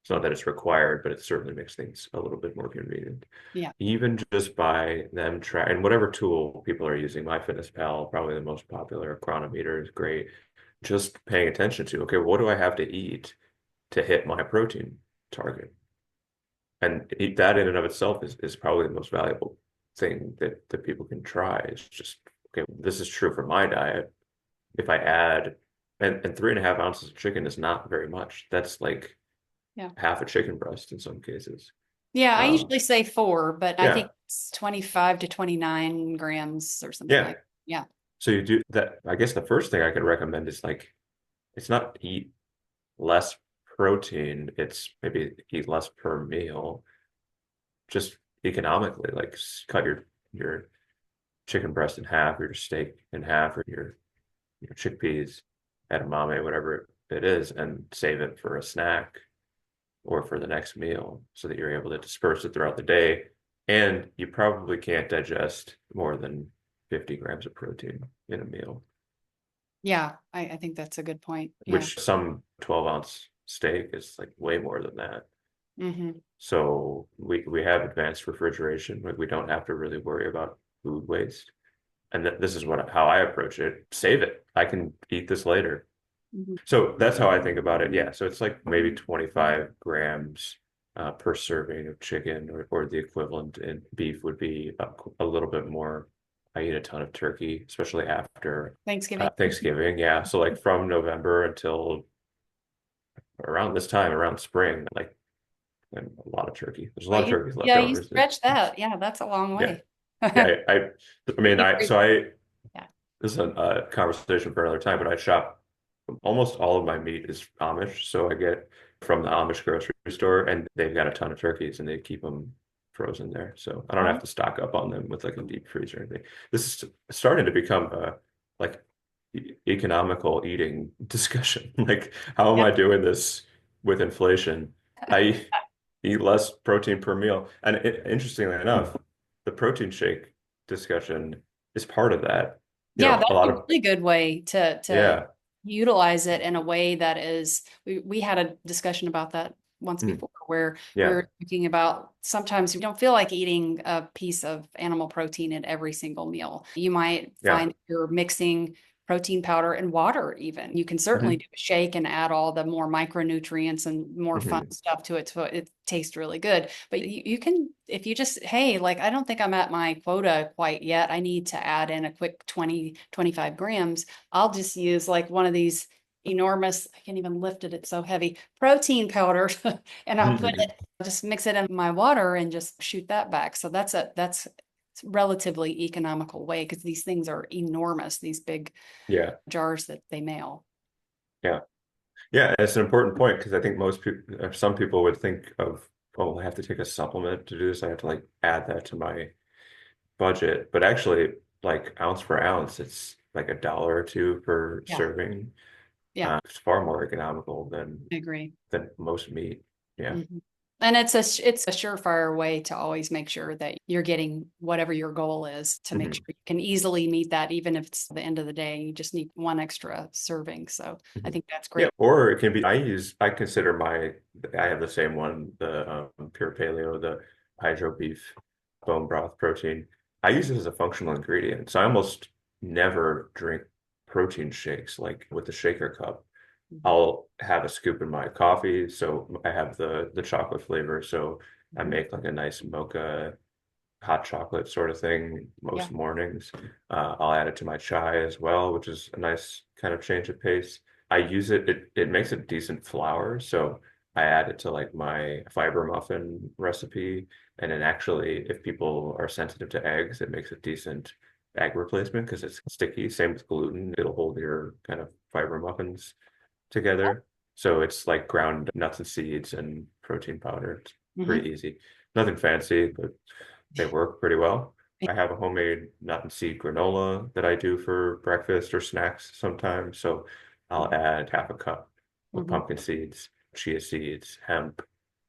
It's not that it's required, but it certainly makes things a little bit more convenient. Yeah. Even just by them try and whatever tool people are using, MyFitnessPal, probably the most popular, Chronometer is great. Just paying attention to, okay, what do I have to eat to hit my protein target? And that in and of itself is probably the most valuable thing that people can try. It's just, okay, this is true for my diet. If I add, and 3.5 ounces of chicken is not very much. That's like Yeah. half a chicken breast in some cases. Yeah. I Um, usually say 4, but I yeah, think it's 25 to 29 grams or something yeah. like, yeah. So you do that. I guess the first thing I could recommend is like, it's not eat less protein. It's maybe eat less per meal, just economically, like cut your chicken breast in half, or your steak in half, or your chickpeas, edamame, whatever it is, and save it for a snack or for the next meal so that you're able to disperse it throughout the day. And you probably can't digest more than 50 grams of protein in a meal, Yeah. I think that's a good point. Yeah. which some 12-ounce steak is like way more than that. Hmm. So we have advanced refrigeration. Like we don't have to really worry about food waste. And this is what how I approach it. Save it. I can eat this later. Hmm. So that's how I think about it. Yeah. So it's like maybe 25 grams per serving of chicken, or the equivalent in beef would be a little bit more. I eat a ton of turkey, especially after Thanksgiving. Thanksgiving. Yeah. So like from November until around this time, around spring, like and a lot of turkey. There's a Well, lot of turkeys left yeah, you over. stretch that. Yeah, that's a long Yeah. way. Yeah. I mean, You agree. Yeah. this is a conversation for another time, but I shop almost all of my meat is Amish. So I get from the Amish grocery store and they've got a ton of turkeys and they keep them frozen there, so I don't have Oh, to stock up on them with like a deep freeze or anything. This is starting to become a like economical eating discussion. Like, how am yeah. I doing this with inflation? I eat less protein per meal. And interestingly enough, the protein shake discussion is part of that. You Yeah, know, a that's lot a of, really good way to yeah. utilize it in a way that is we had a discussion about that once Mm, before where we yeah. were thinking about sometimes you don't feel like eating a piece of animal protein in every single meal. You might Yeah. find you're mixing protein powder and water even. You can certainly Hmm. do a shake and add all the more micronutrients and more fun Hmm. stuff to it so it tastes really good. But you can, if you just, hey, like, I don't think I'm at my quota quite yet. I need to add in a quick 20, 25 grams. I'll just use like one of these enormous, I can't even lift it, it's so heavy, protein powder. And I'll put it, Hmm. just mix it in my water and just shoot that back. So that's relatively economical way because these things are enormous, these big Yeah. jars that they mail. Yeah. Yeah. And it's an important point because I think most people, some people would think of, oh, I have to take a supplement to do this. I have to like add that to my budget. But actually, like ounce per ounce, it's like $1 or $2 per Yeah, serving. yeah, It's far more economical I agree. than most meat. Yeah. Mhm. And it's a surefire way to always make sure that you're getting whatever your goal is to make sure Hmm. you can easily meet that, even if it's the end of the day, you just need one extra serving. So I Hmm. think that's Yeah. great. Or it can be, I consider I have the same one, the pure paleo, the hydro beef bone broth protein. I use it as a functional ingredient. So I almost never drink protein shakes like with the shaker cup. Mhm. I'll have a scoop in my coffee. So I have the chocolate flavor. So I Mhm. make like a nice mocha hot chocolate sort of thing Yeah. most mornings. I'll add it to my chai as well, which is a nice kind of change of pace. I use it makes a decent flour, so I add it to like my fiber muffin recipe. And then actually, if people are sensitive to eggs, it makes a decent egg replacement because it's sticky. Same with gluten, it'll hold your kind of fiber muffins together. So it's like ground nuts and seeds and protein powder. It's Hmm. pretty easy. Nothing fancy, but they work pretty well. I have a homemade nut and seed granola that I do for breakfast or snacks sometimes. So I'll add half a cup of Hmm. pumpkin seeds, chia seeds, hemp,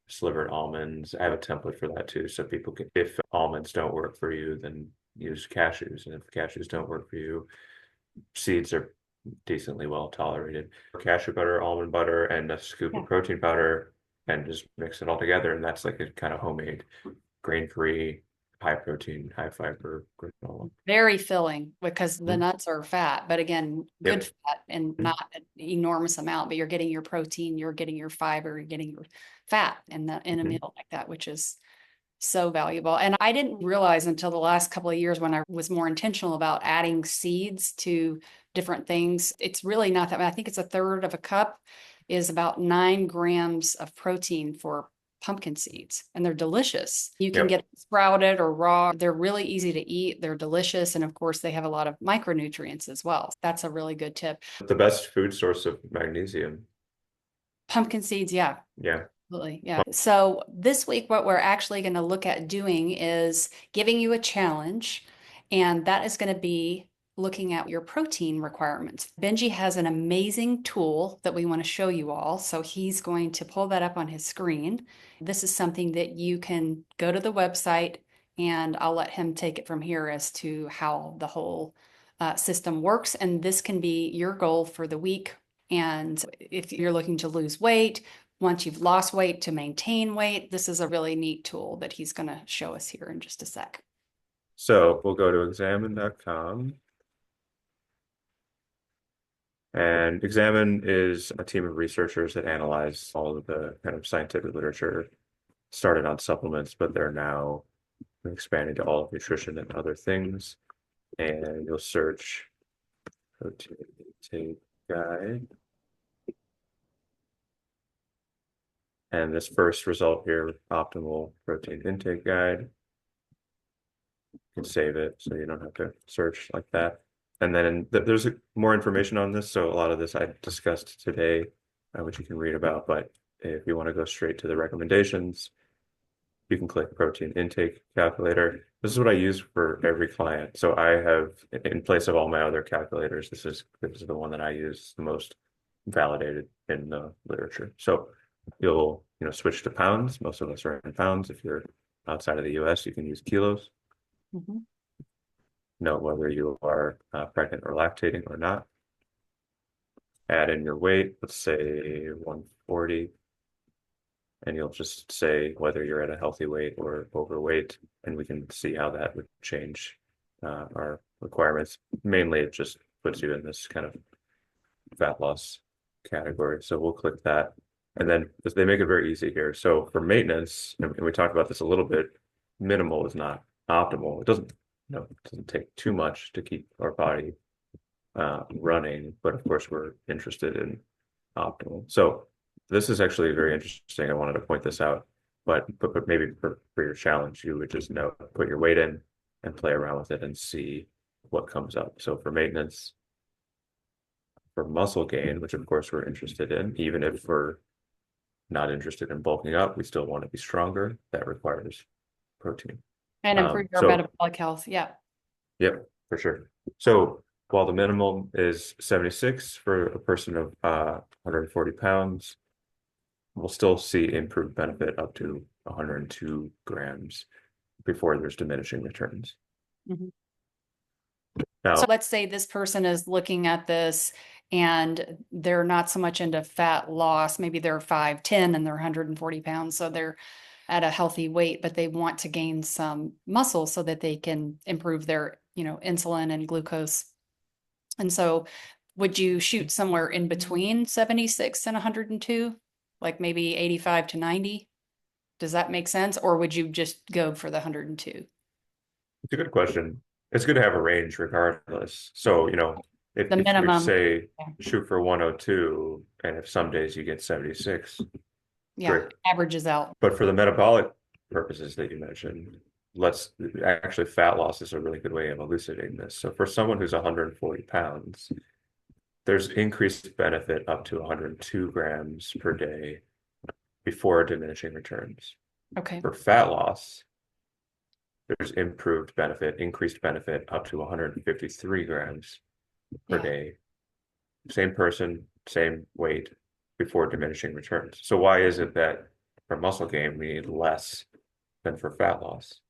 slivered almonds. I have a template for that too. So people can, if almonds don't work for you, then use cashews. And if cashews don't work for you, seeds are decently well tolerated. Cashew butter, almond butter, and a scoop of Yeah. protein powder, and just mix it all together. And that's like a kind of homemade, grain-free, high protein, high fiber granola. Very filling because the Mhm. nuts are fat, but again, good Yep. fat and Mhm. not an enormous amount, but you're getting your protein, you're getting your fiber, you're getting your fat in a Mhm. meal like that, which is so valuable. And I didn't realize until the last couple of years when I was more intentional about adding seeds to different things. It's really not that, I think it's a third of a cup is about 9 grams of protein for pumpkin seeds, and they're delicious. You can Yep. get sprouted or raw. They're really easy to eat. They're delicious. And of course, they have a lot of micronutrients as well. That's a really good tip. The best food source of magnesium. Pumpkin seeds, yeah, Yeah. absolutely. Yeah. So this week, what we're actually going to look at doing is giving you a challenge, and that is going to be looking at your protein requirements. Benji has an amazing tool that we want to show you all. So he's going to pull that up on his screen. This is something that you can go to the website, and I'll let him take it from here as to how the whole system works. And this can be your goal for the week. And if you're looking to lose weight, once you've lost weight to maintain weight, this is a really neat tool that he's going to show us here in just a sec. So we'll go to examine.com. And Examine is a team of researchers that analyze all of the kind of scientific literature started on supplements, but they're now expanding to all of nutrition and other things. And you'll search protein intake guide. And this first result here, optimal protein intake guide, you can save it so you don't have to search like that. And then there's more information on this. So a lot of this I discussed today, which you can read about. But if you want to go straight to the recommendations, you can click protein intake calculator. This is what I use for every client. So I have, in place of all my other calculators, this is the one that I use the most validated in the literature. So you'll, switch to pounds. Most of us are in pounds. If you're outside of the US, you can use kilos. Mhm. Note whether you are pregnant or lactating or not. Add in your weight, let's say 140, and you'll just say whether you're at a healthy weight or overweight, and we can see how that would change our requirements. Mainly, it just puts you in this kind of fat loss category. So we'll click that. And then they make it very easy here. So for maintenance, and we talked about this a little bit, minimal is not optimal. It doesn't take too much to keep our body running, but of course we're interested in optimal. So this is actually very interesting. I wanted to point this out, but maybe for your challenge, you would just put your weight in and play around with it and see what comes up. So for maintenance, for muscle gain, which of course we're interested in, even if we're not interested in bulking up, we still want to be stronger. That requires protein. And improve your So metabolic health. Yeah. yep, for sure. So while the minimum is 76 for a person of 140 pounds, we'll still see improved benefit up to 102 grams before there's diminishing returns. Mhm. Now, So let's say this person is looking at this and they're not so much into fat loss. Maybe they're 5'10" and they're 140 pounds. So they're at a healthy weight, but they want to gain some muscle so that they can improve their, insulin and glucose. And so would you shoot somewhere in between 76 and 102, like maybe 85 to 90? Does that make sense? Or would you just go for the 102? it's a good question. It's good to have a range regardless. So, The if you minimum. say Yeah. shoot for 102, and if some days you get 76, Yeah. great. Averages out. But for the metabolic purposes that you mentioned, let's actually fat loss is a really good way of elucidating this. So for someone who's 140 pounds, there's increased benefit up to 102 grams per day before diminishing returns. Okay. For fat loss, there's increased benefit up to 153 grams per Yeah. day. Same person, same weight before diminishing returns. So why is it that for muscle gain, we need less than for fat loss?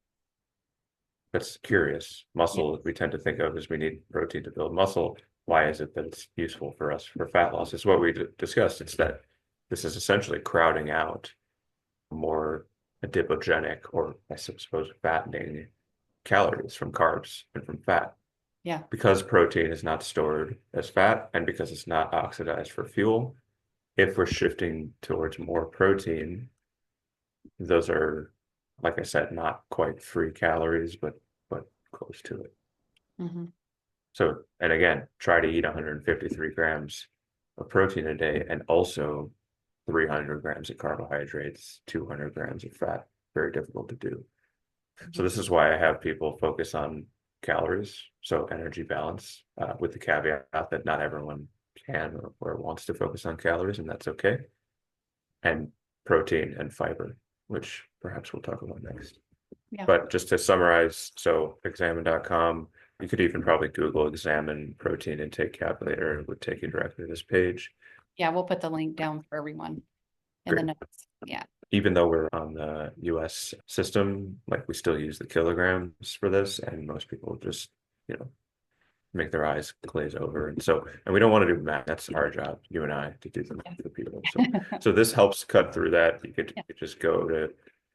That's curious. Yeah. Muscle, we tend to think of as we need protein to build muscle. Why is it that it's useful for us for fat loss? It's what we discussed. It's that this is essentially crowding out more adipogenic, or I suppose fattening calories from carbs and from fat. Yeah. Because protein is not stored as fat and because it's not oxidized for fuel, if we're shifting towards more protein, those are, like I said, not quite free calories, but close to it. Hmm. So, and again, try to eat 153 grams of protein a day and also 300 grams of carbohydrates, 200 grams of fat. Very difficult to do. So this is why I have people focus on calories, so energy balance, with the caveat that not everyone can or wants to focus on calories, and that's okay. And protein and fiber, which perhaps we'll talk about next. Yeah. But just to summarize, so examine.com, you could even probably Google examine protein intake calculator. It would take you directly to this page. Yeah. We'll put the link down for everyone in the Great. notes. Yeah. Even though we're on the US system, like we still use the kilograms for this, and most people just, make their eyes glaze over. And we don't want to do math. That's our job, you and I, to do the math for people. So this helps cut through that. You could just go to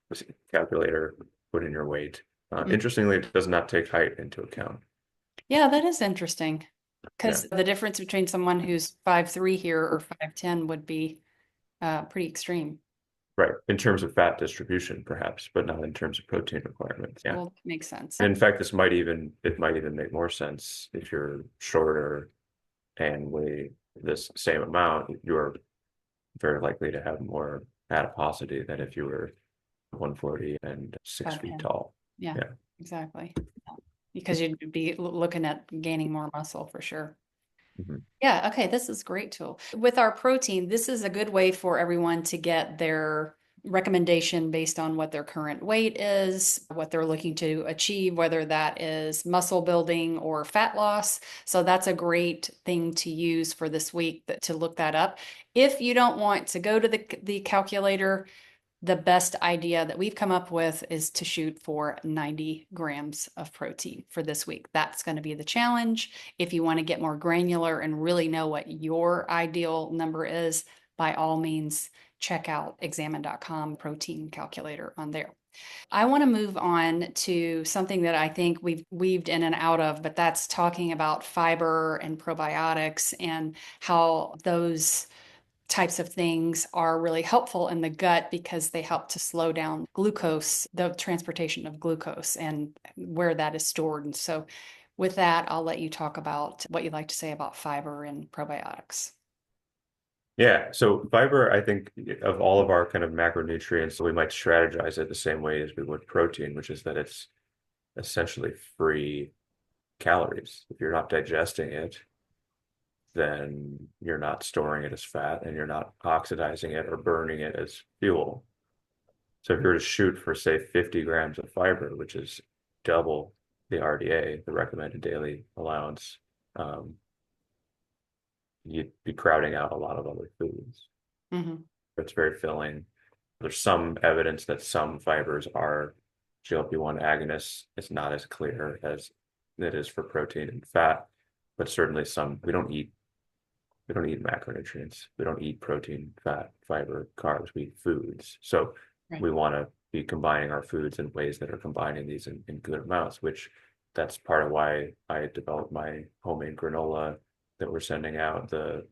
the calculator, put in your weight. Interestingly, it does not take height into account. Yeah, that is interesting. Yeah, Because the difference between someone who's 5'3" here or 5'10" would be pretty extreme. right. In terms of fat distribution, perhaps, but not in terms of protein requirements. Yeah. Well, that makes sense. And in fact, it might even make more sense if you're shorter and weigh this same amount, you're very likely to have more adiposity than if you were 140 and 6 feet 5'10". tall. Yeah, Yeah. exactly. Because you'd be looking at gaining more muscle for sure. Mhm. Yeah, okay, this is a great tool. With our protein, this is a good way for everyone to get their recommendation based on what their current weight is, what they're looking to achieve, whether that is muscle building or fat loss. So that's a great thing to use for this week to look that up. If you don't want to go to the calculator, the best idea that we've come up with is to shoot for 90 grams of protein for this week. That's going to be the challenge. If you want to get more granular and really know what your ideal number is, by all means, check out examine.com protein calculator on there. I want to move on to something that I think we've weaved in and out of, but that's talking about fiber and probiotics and how those types of things are really helpful in the gut because they help to slow down glucose, the transportation of glucose and where that is stored. And so, with that, I'll let you talk about what you'd like to say about fiber and probiotics. Yeah, so fiber, I think of all of our kind of macronutrients, we might strategize it the same way as we would protein, which is that it's essentially free calories. If you're not digesting it, then you're not storing it as fat and you're not oxidizing it or burning it as fuel. So if you were to shoot for, say, 50 grams of fiber, which is double the RDA, the recommended daily allowance, um, you'd be crowding out a lot of other foods. Mm-hmm. It's very filling. There's some evidence that some fibers are GLP-1 agonists. It's not as clear as it is for protein and fat, but certainly some. We don't eat macronutrients. We don't eat protein, fat, fiber, carbs. We eat foods. So Right. we want to be combining our foods in ways that are combining these in good amounts, which that's part of why I developed my homemade granola that we're sending out, the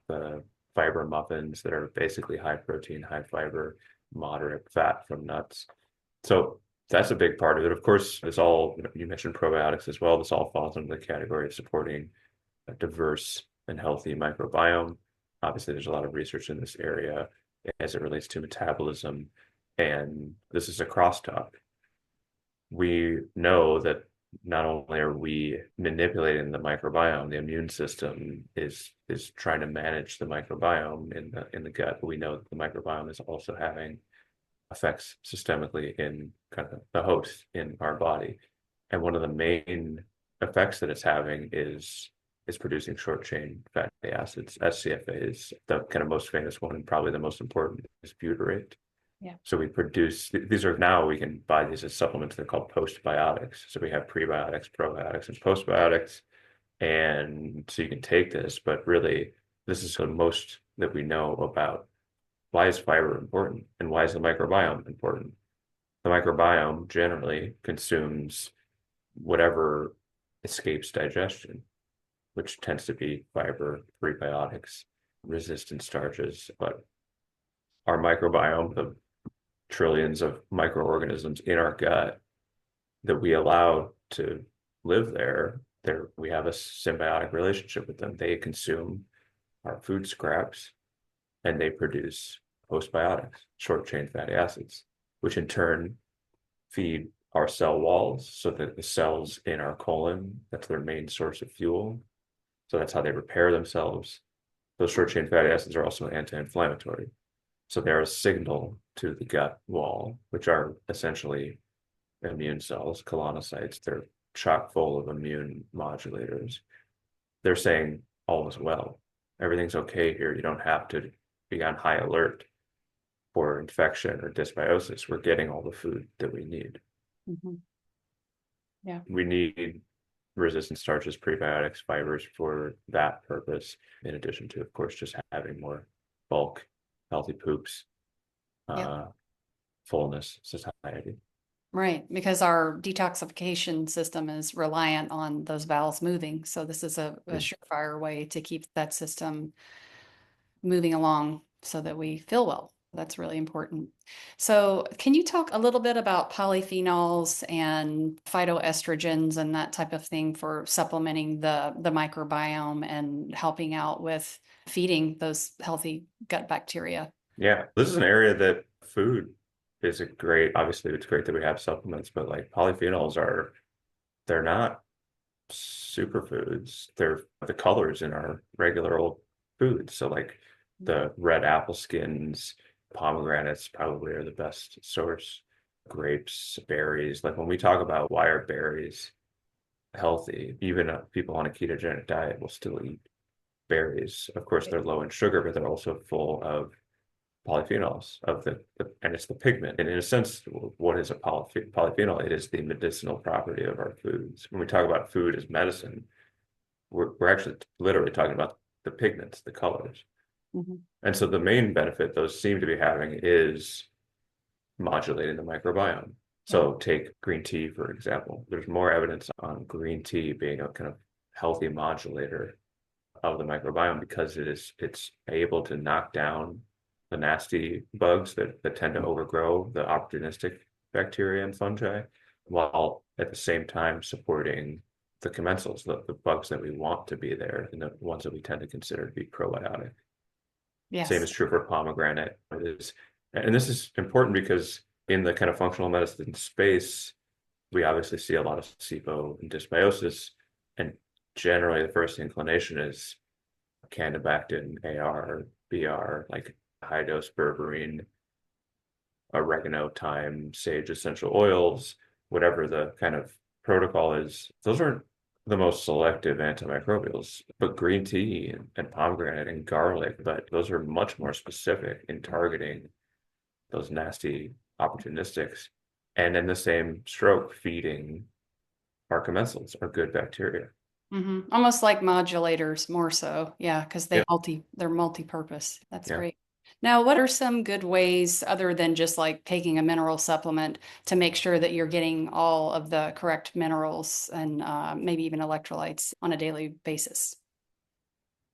fiber muffins that are basically high protein, high fiber, moderate fat from nuts. So that's a big part of it. Of course, it's all, you mentioned probiotics as well. This all falls under the category of supporting a diverse and healthy microbiome. Obviously, there's a lot of research in this area as it relates to metabolism. And this is a crosstalk. We know that not only are we manipulating the microbiome, the immune system is trying to manage the microbiome in the gut, but we know that the microbiome is also having effects systemically in kind of the host in our body. And one of the main effects that it's having is producing short chain fatty acids. SCFA is the kind of most famous one and probably the most important is butyrate. Yeah. So we produce these are now we can buy these as supplements. They're called postbiotics. So we have prebiotics, probiotics, and postbiotics. And so you can take this, but really this is the most that we know about why is fiber important and why is the microbiome important. The microbiome generally consumes whatever escapes digestion, which tends to be fiber, prebiotics, resistant starches. But our microbiome, the trillions of microorganisms in our gut that we allow to live there we have a symbiotic relationship with them. They consume our food scraps and they produce postbiotics, short chain fatty acids, which in turn feed our cell walls so that the cells in our colon, that's their main source of fuel. So that's how they repair themselves. Those short chain fatty acids are also anti-inflammatory. So they're a signal to the gut wall, which are essentially immune cells, colonocytes. They're chock full of immune modulators. They're saying all is well. Everything's okay here. You don't have to be on high alert for infection or dysbiosis. We're getting all the food that we need. Mm-hmm. Yeah. We need resistant starches, prebiotics, fibers for that purpose, in addition to, of course, just having more bulk, healthy poops, Yep. uh, fullness, satiety. Right. Because our detoxification system is reliant on those bowels moving. So this is a Mm. surefire way to keep that system moving along so that we feel well. That's really important. So, can you talk a little bit about polyphenols and phytoestrogens and that type of thing for supplementing the microbiome and helping out with feeding those healthy gut bacteria? Yeah, this is an area that food is a great, obviously it's great that we have supplements, but like polyphenols they're not superfoods. They're the colors in our regular old foods. So like the red apple skins, Pomegranates probably are the best source. Grapes, berries. Like when we talk about why are berries healthy, even people on a ketogenic diet will still eat berries. Of course, they're low in sugar, but they're also full of polyphenols of and it's the pigment. And in a sense, what is a polyphenol? It is the medicinal property of our foods. When we talk about food as medicine, we're actually literally talking about the pigments, the colors. Mhm. And so the main benefit those seem to be having is modulating the microbiome. Yeah. So take green tea, for example. There's more evidence on green tea being a kind of healthy modulator of the microbiome because it's able to knock down the nasty bugs that tend to overgrow the opportunistic bacteria and fungi, while at the same time supporting the commensals, the bugs that we want to be there, and the ones that we tend to consider to be probiotic. Same Yes. is true for pomegranate. And this is important because in the kind of functional medicine space, we obviously see a lot of SIBO and dysbiosis, and generally the first inclination is Candibactin, AR, BR, like high dose berberine, oregano, thyme, sage essential oils, whatever the kind of protocol is. Those aren't the most selective antimicrobials, but green tea and pomegranate and garlic, but those are much more specific in targeting those nasty opportunistics. And in the same stroke, feeding our commensals, our good bacteria. Almost like modulators, more so. Yeah, because Yeah, they're multi-purpose. That's yeah. great. Now, what are some good ways other than just like taking a mineral supplement to make sure that you're getting all of the correct minerals and maybe even electrolytes on a daily basis?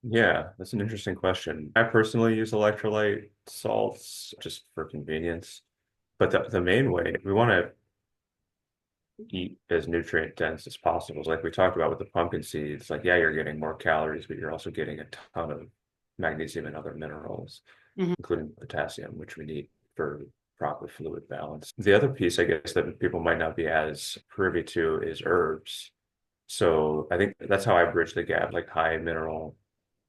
Yeah, that's an interesting question. I personally use electrolyte salts just for convenience. But the main way we want to eat as nutrient dense as possible. Like we talked about with the pumpkin seeds, like, yeah, you're getting more calories, but you're also getting a ton of magnesium and other minerals, Mhm. including potassium, which we need for proper fluid balance. The other piece, I guess, that people might not be as privy to is herbs. So I think that's how I bridge the gap, like high mineral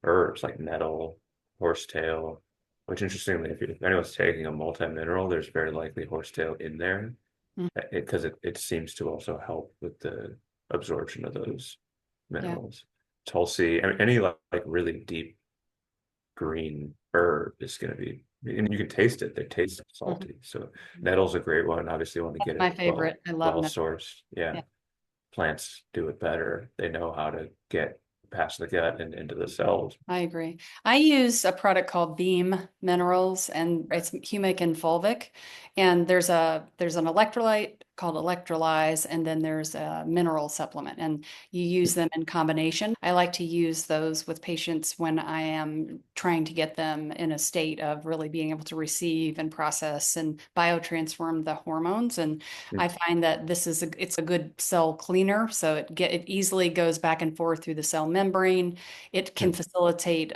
herbs like nettle, horsetail, which interestingly, if anyone's taking a multi-mineral, there's very likely horsetail in there Mm. because it seems to also help with the absorption of those Yeah. minerals. Tulsi, I mean, any like really deep green herb is going to be, and you can taste it. They taste Mhm. salty. So nettle's a great one. Obviously, you want to That's get my it favorite. I love well them. sourced. Yeah, Yeah. plants do it better. They know how to get past the gut and into the cells. I agree. I use a product called Beam Minerals, and it's humic and fulvic. And there's an electrolyte called Electrolyze, and then there's a mineral supplement, and you use them in combination. I like to use those with patients when I am trying to get them in a state of really being able to receive and process and biotransform the hormones. And I find that it's a good cell cleaner, so it easily goes back and forth through the cell membrane. It can facilitate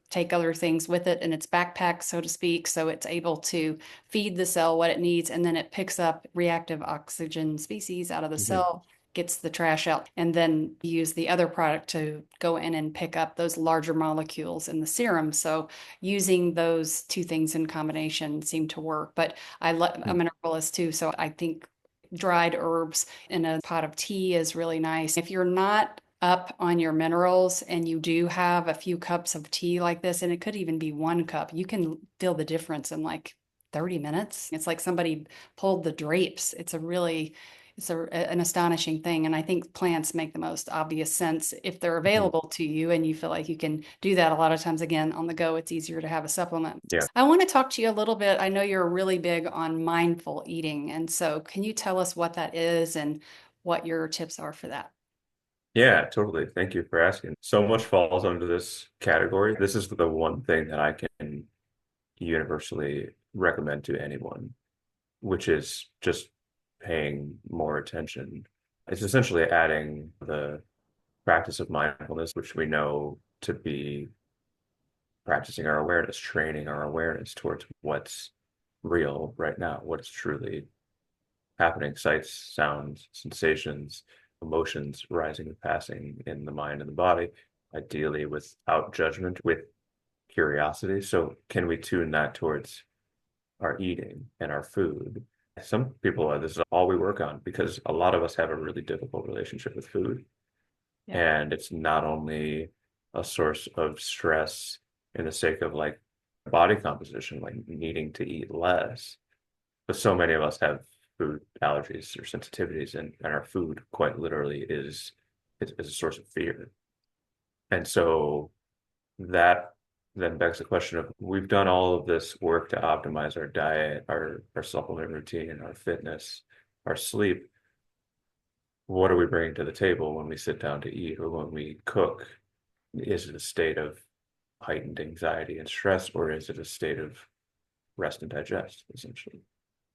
take other things with it in its backpack, so to speak. So it's able to feed the cell what it needs, and then it picks up reactive oxygen species out of the Mhm. cell, gets the trash out, and then use the other product to go in and pick up those larger molecules in the serum. So using those two things in combination seem to work. But I'm an herbalist too, so I think dried herbs in a pot of tea is really nice. If you're not up on your minerals and you do have a few cups of tea like this, and it could even be one cup, you can feel the difference in like 30 minutes. It's like somebody pulled the drapes. An astonishing thing. And I think plants make the most obvious sense if they're Mhm. available to you and you feel like you can do that. A lot of times, again, on the go, it's easier to have a supplement. Yeah. I want to talk to you a little bit. I know you're really big on mindful eating. And so, can you tell us what that is and what your tips are for that? Yeah, totally. Thank you for asking. So much falls under this category. This is the one thing that I can universally recommend to anyone, which is just paying more attention. It's essentially adding the practice of mindfulness, which we know to be practicing our awareness, training our awareness towards what's real right now, what is truly happening, sights, sounds, sensations, emotions rising and passing in the mind and the body, ideally without judgment, with curiosity. So, can we tune that towards our eating and our food. Some people, this is all we work on because a lot of us have a really difficult relationship with food. Yeah. And it's not only a source of stress in the sake of like body composition, like needing to eat less, but so many of us have food allergies or sensitivities, and our food quite literally is a source of fear. And so that then begs the question of we've done all of this work to optimize our diet, our supplement routine, our fitness, our sleep. What are we bringing to the table when we sit down to eat or when we cook? Is it a state of heightened anxiety and stress, or is it a state of rest and digest, essentially?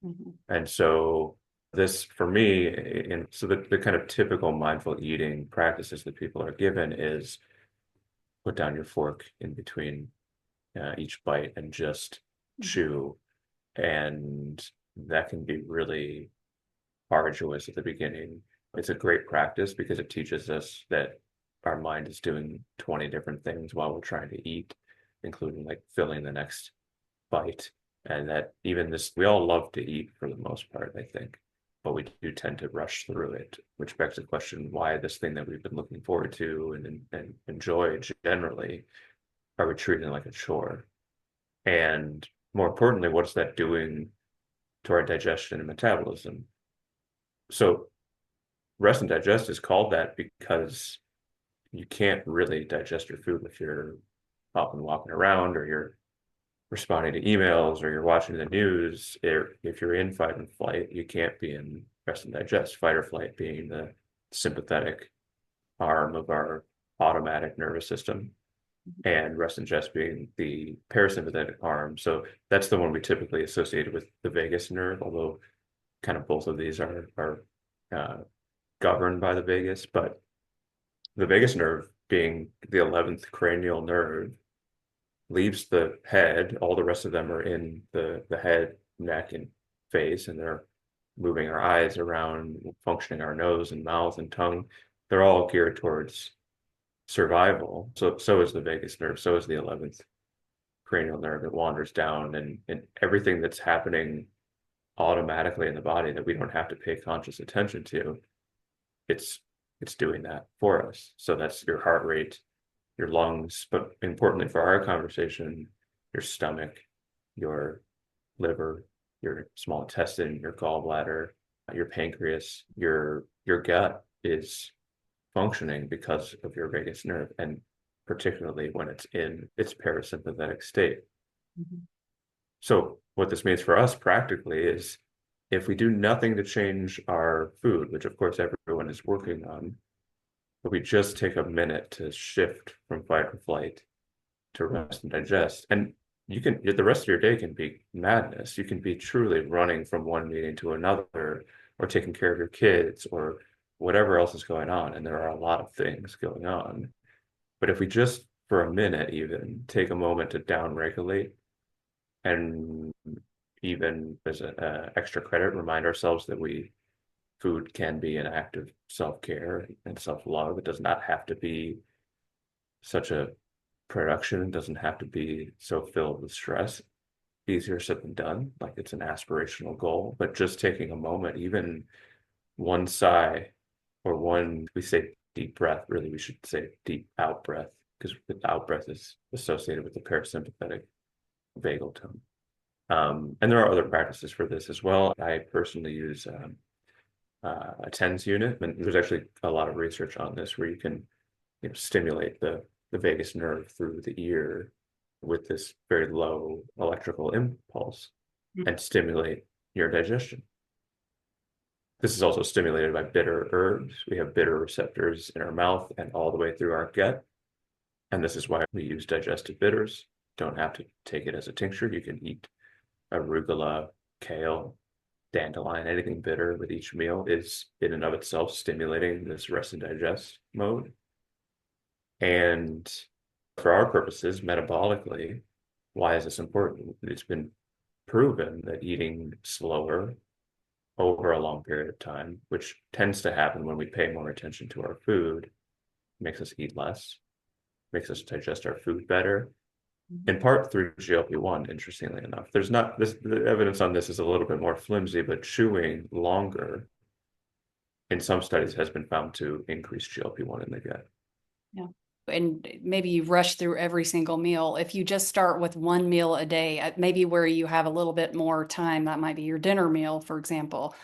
Mhm. And so this for me, and so the kind of typical mindful eating practices that people are given is put down your fork in between each bite and just Mhm. chew. And that can be really arduous at the beginning. It's a great practice because it teaches us that our mind is doing 20 different things while we're trying to eat, including like filling the next bite. And that even this, we all love to eat for the most part, I think, but we do tend to rush through it, which begs the question, why this thing that we've been looking forward to and enjoy generally, are we treating it like a chore? And more importantly, what's that doing to our digestion and metabolism? So rest and digest is called that because you can't really digest your food if you're up and walking around or you're responding to emails or you're watching the news. If you're in fight and flight, you can't be in rest and digest. Fight or flight being the sympathetic arm of our automatic nervous system, and rest and digest being the parasympathetic arm. So that's the one we typically associate with the vagus nerve, although kind of both of these are uh, governed by the vagus, but the vagus nerve being the 11th cranial nerve leaves the head. All the rest of them are in the head, neck, and face, and they're moving our eyes around, functioning our nose and mouth and tongue. They're all geared towards survival. So is the vagus nerve, so is the 11th cranial nerve. It wanders down, and everything that's happening automatically in the body that we don't have to pay conscious attention to, it's it's doing that for us. So that's your heart rate, your lungs, but importantly for our conversation, your stomach, your liver, your small intestine, your gallbladder, your pancreas, your gut is functioning because of your vagus nerve, and particularly when it's in its parasympathetic state. Mhm. So what this means for us practically is if we do nothing to change our food, which of course everyone is working on, but we just take a minute to shift from fight or flight to rest and digest. And you can, the rest of your day can be madness. You can be truly running from one meeting to another, or taking care of your kids, or whatever else is going on. And there are a lot of things going on. But if we just, for a minute, even take a moment to down regulate, and even as an extra credit, remind ourselves that food can be an act of self-care and self-love. It does not have to be such a production. It doesn't have to be so filled with stress. Easier said than done. Like it's an aspirational goal, but just taking a moment, even one sigh or one, we say deep breath, really, we should say deep out breath because the out breath is associated with the parasympathetic vagal tone. And there are other practices for this as well. I personally use a TENS unit, and there's actually a lot of research on this where you can stimulate the vagus nerve through the ear with this very low electrical impulse and stimulate your digestion. This is also stimulated by bitter herbs. We have bitter receptors in our mouth and all the way through our gut. And this is why we use digestive bitters. Don't have to take it as a tincture. You can eat arugula, kale, dandelion, anything bitter with each meal is in and of itself stimulating this rest and digest mode. And for our purposes, metabolically, why is this important? It's been proven that eating slower over a long period of time, which tends to happen when we pay more attention to our food, makes us eat less, makes us digest our food better, Mhm. in part through GLP-1, interestingly enough. There's not this, the evidence on this is a little bit more flimsy, but chewing longer in some studies has been found to increase GLP-1 in the gut. Yeah. And maybe you rush through every single meal. If you just start with one meal a day, maybe where you have a little bit more time, that might be your dinner meal, for example.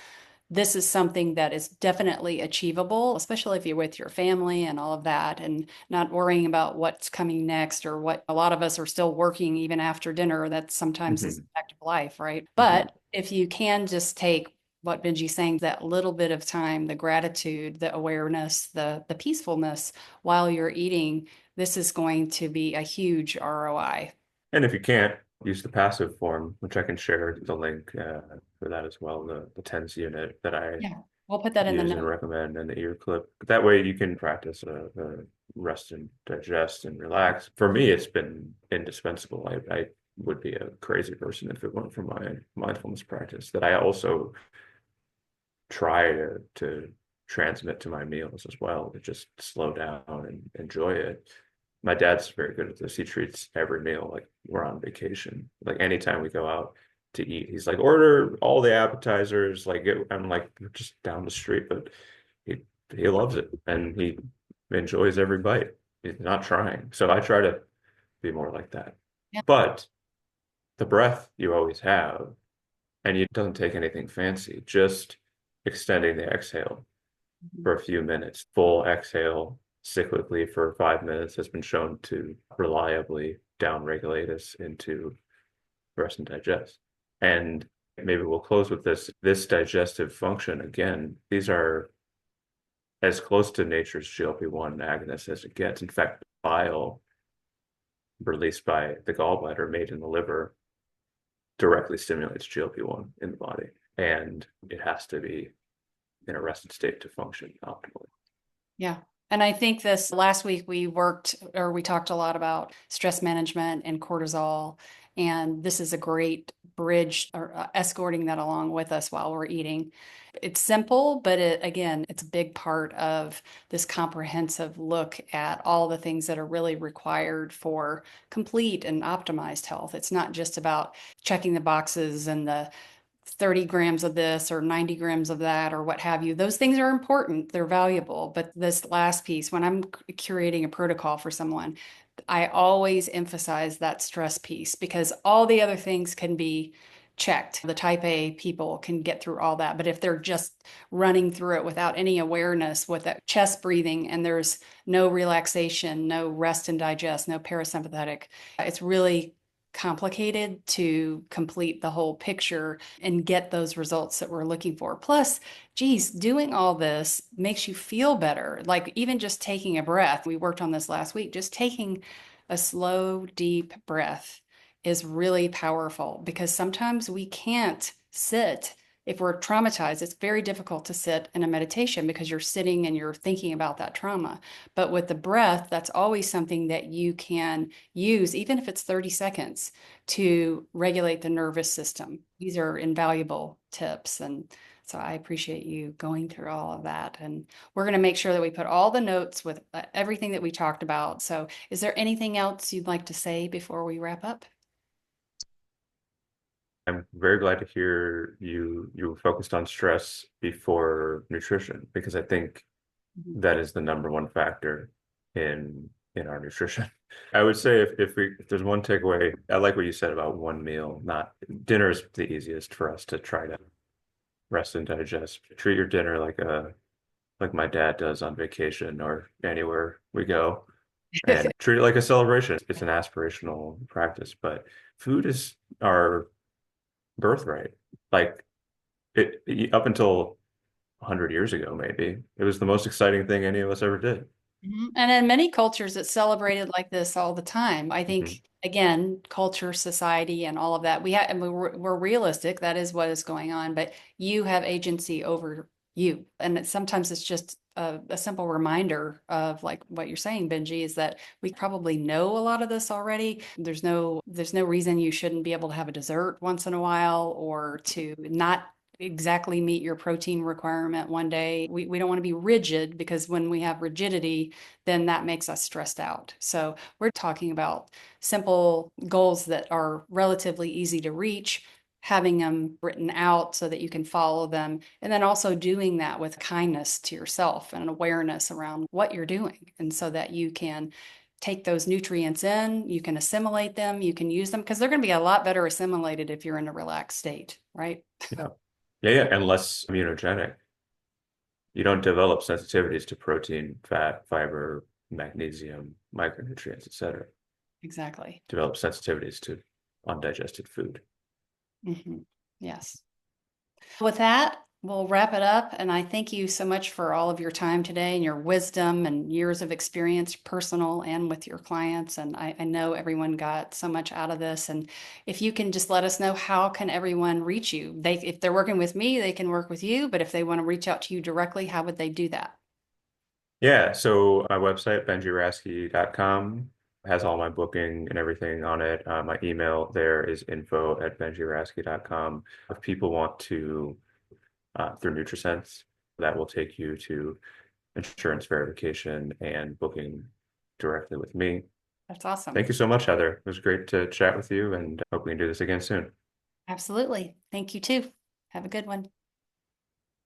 This is something that is definitely achievable, especially if you're with your family and all of that, and not worrying about what's coming next or what a lot of us are still working even after dinner. That sometimes is Hmm. a fact of life, right? Hmm. But if you can just take what Benji's saying, that little bit of time, the gratitude, the awareness, the peacefulness while you're eating, this is going to be a huge ROI. And if you can't, use the passive form, which I can share the link for that as well, the TENS unit that I Yeah, we'll put that in the use and note. recommend and the ear clip. That way you can practice rest and digest and relax. For me, it's been indispensable. I would be a crazy person if it weren't for my mindfulness practice that I also try to transmit to my meals as well, to just slow down and enjoy it. My dad's very good at this. He treats every meal like we're on vacation. Like anytime we go out to eat, he's like, order all the appetizers. I'm like, we're just down the street, but he he loves it and he enjoys every bite. He's not trying. So I try to be more like that. Yeah. But the breath you always have, and it doesn't take anything fancy, just extending the exhale Mhm. for a few minutes. Full exhale cyclically for 5 minutes has been shown to reliably downregulate us into rest and digest. And maybe we'll close with this. This digestive function, again, these are as close to nature's GLP-1 agonist as it gets. In fact, bile released by the gallbladder made in the liver directly stimulates GLP-1 in the body. And it has to be in a rested state to function optimally. Yeah. And I think this last week we talked a lot about stress management and cortisol. And this is a great bridge or escorting that along with us while we're eating. It's simple, but again, it's a big part of this comprehensive look at all the things that are really required for complete and optimized health. It's not just about checking the boxes and the 30 grams of this or 90 grams of that or what have you. Those things are important, they're valuable. But this last piece, when I'm curating a protocol for someone, I always emphasize that stress piece because all the other things can be checked. The type A people can get through all that. But if they're just running through it without any awareness, with that chest breathing, and there's no relaxation, no rest and digest, no parasympathetic, it's really complicated to complete the whole picture and get those results that we're looking for. Plus, geez, doing all this makes you feel better. Like even just taking a breath, we worked on this last week, just taking a slow, deep breath is really powerful because sometimes we can't sit. If we're traumatized, it's very difficult to sit in a meditation because you're sitting and you're thinking about that trauma. But with the breath, that's always something that you can use, even if it's 30 seconds, to regulate the nervous system. These are invaluable tips. And so I appreciate you going through all of that. And we're going to make sure that we put all the notes with everything that we talked about. So is there anything else you'd like to say before we wrap up? I'm very glad to hear you focused on stress before nutrition because I think Mhm. that is the number one factor in our nutrition. I would say if there's one takeaway, I like what you said about one meal, not dinner is the easiest for us to try to rest and digest. Treat your dinner like my dad does on vacation or anywhere we go and treat it like a celebration. It's an aspirational practice, but food is our birthright. Like up until 100 years ago, maybe it was the most exciting thing any of us ever did. Mhm. And in many cultures, it's celebrated like this all the time. I Hmm. think, again, culture, society, and all of that, we have, and we're realistic. That is what is going on, but you have agency over you. And sometimes it's just a simple reminder of like what you're saying, Benji, is that we probably know a lot of this already. There's no reason you shouldn't be able to have a dessert once in a while or to not exactly meet your protein requirement one day. We don't want to be rigid because when we have rigidity, then that makes us stressed out. So we're talking about simple goals that are relatively easy to reach, having them written out so that you can follow them, and then also doing that with kindness to yourself and an awareness around what you're doing. And so that you can take those nutrients in, you can assimilate them, you can use them because they're going to be a lot better assimilated if you're in a relaxed state, right? Yeah. Yeah, yeah, and less immunogenic. You don't develop sensitivities to protein, fat, fiber, magnesium, micronutrients, etc. Exactly. Develop sensitivities to undigested food. Yes. With that, we'll wrap it up. And I thank you so much for all of your time today and your wisdom and years of experience, personal and with your clients. And I know everyone got so much out of this. And if you can just let us know, how can everyone reach you? If they're working with me, they can work with you. But if they want to reach out to you directly, how would they do that? Yeah, so my website, benjirasky.com, has all my booking and everything on it. My email there is info@benjirasky.com. If people want to, through NutriSense, that will take you to insurance verification and booking directly with me. That's awesome. Thank you so much, Heather. It was great to chat with you and hope we can do this again soon. Absolutely. Thank you too. Have a good one.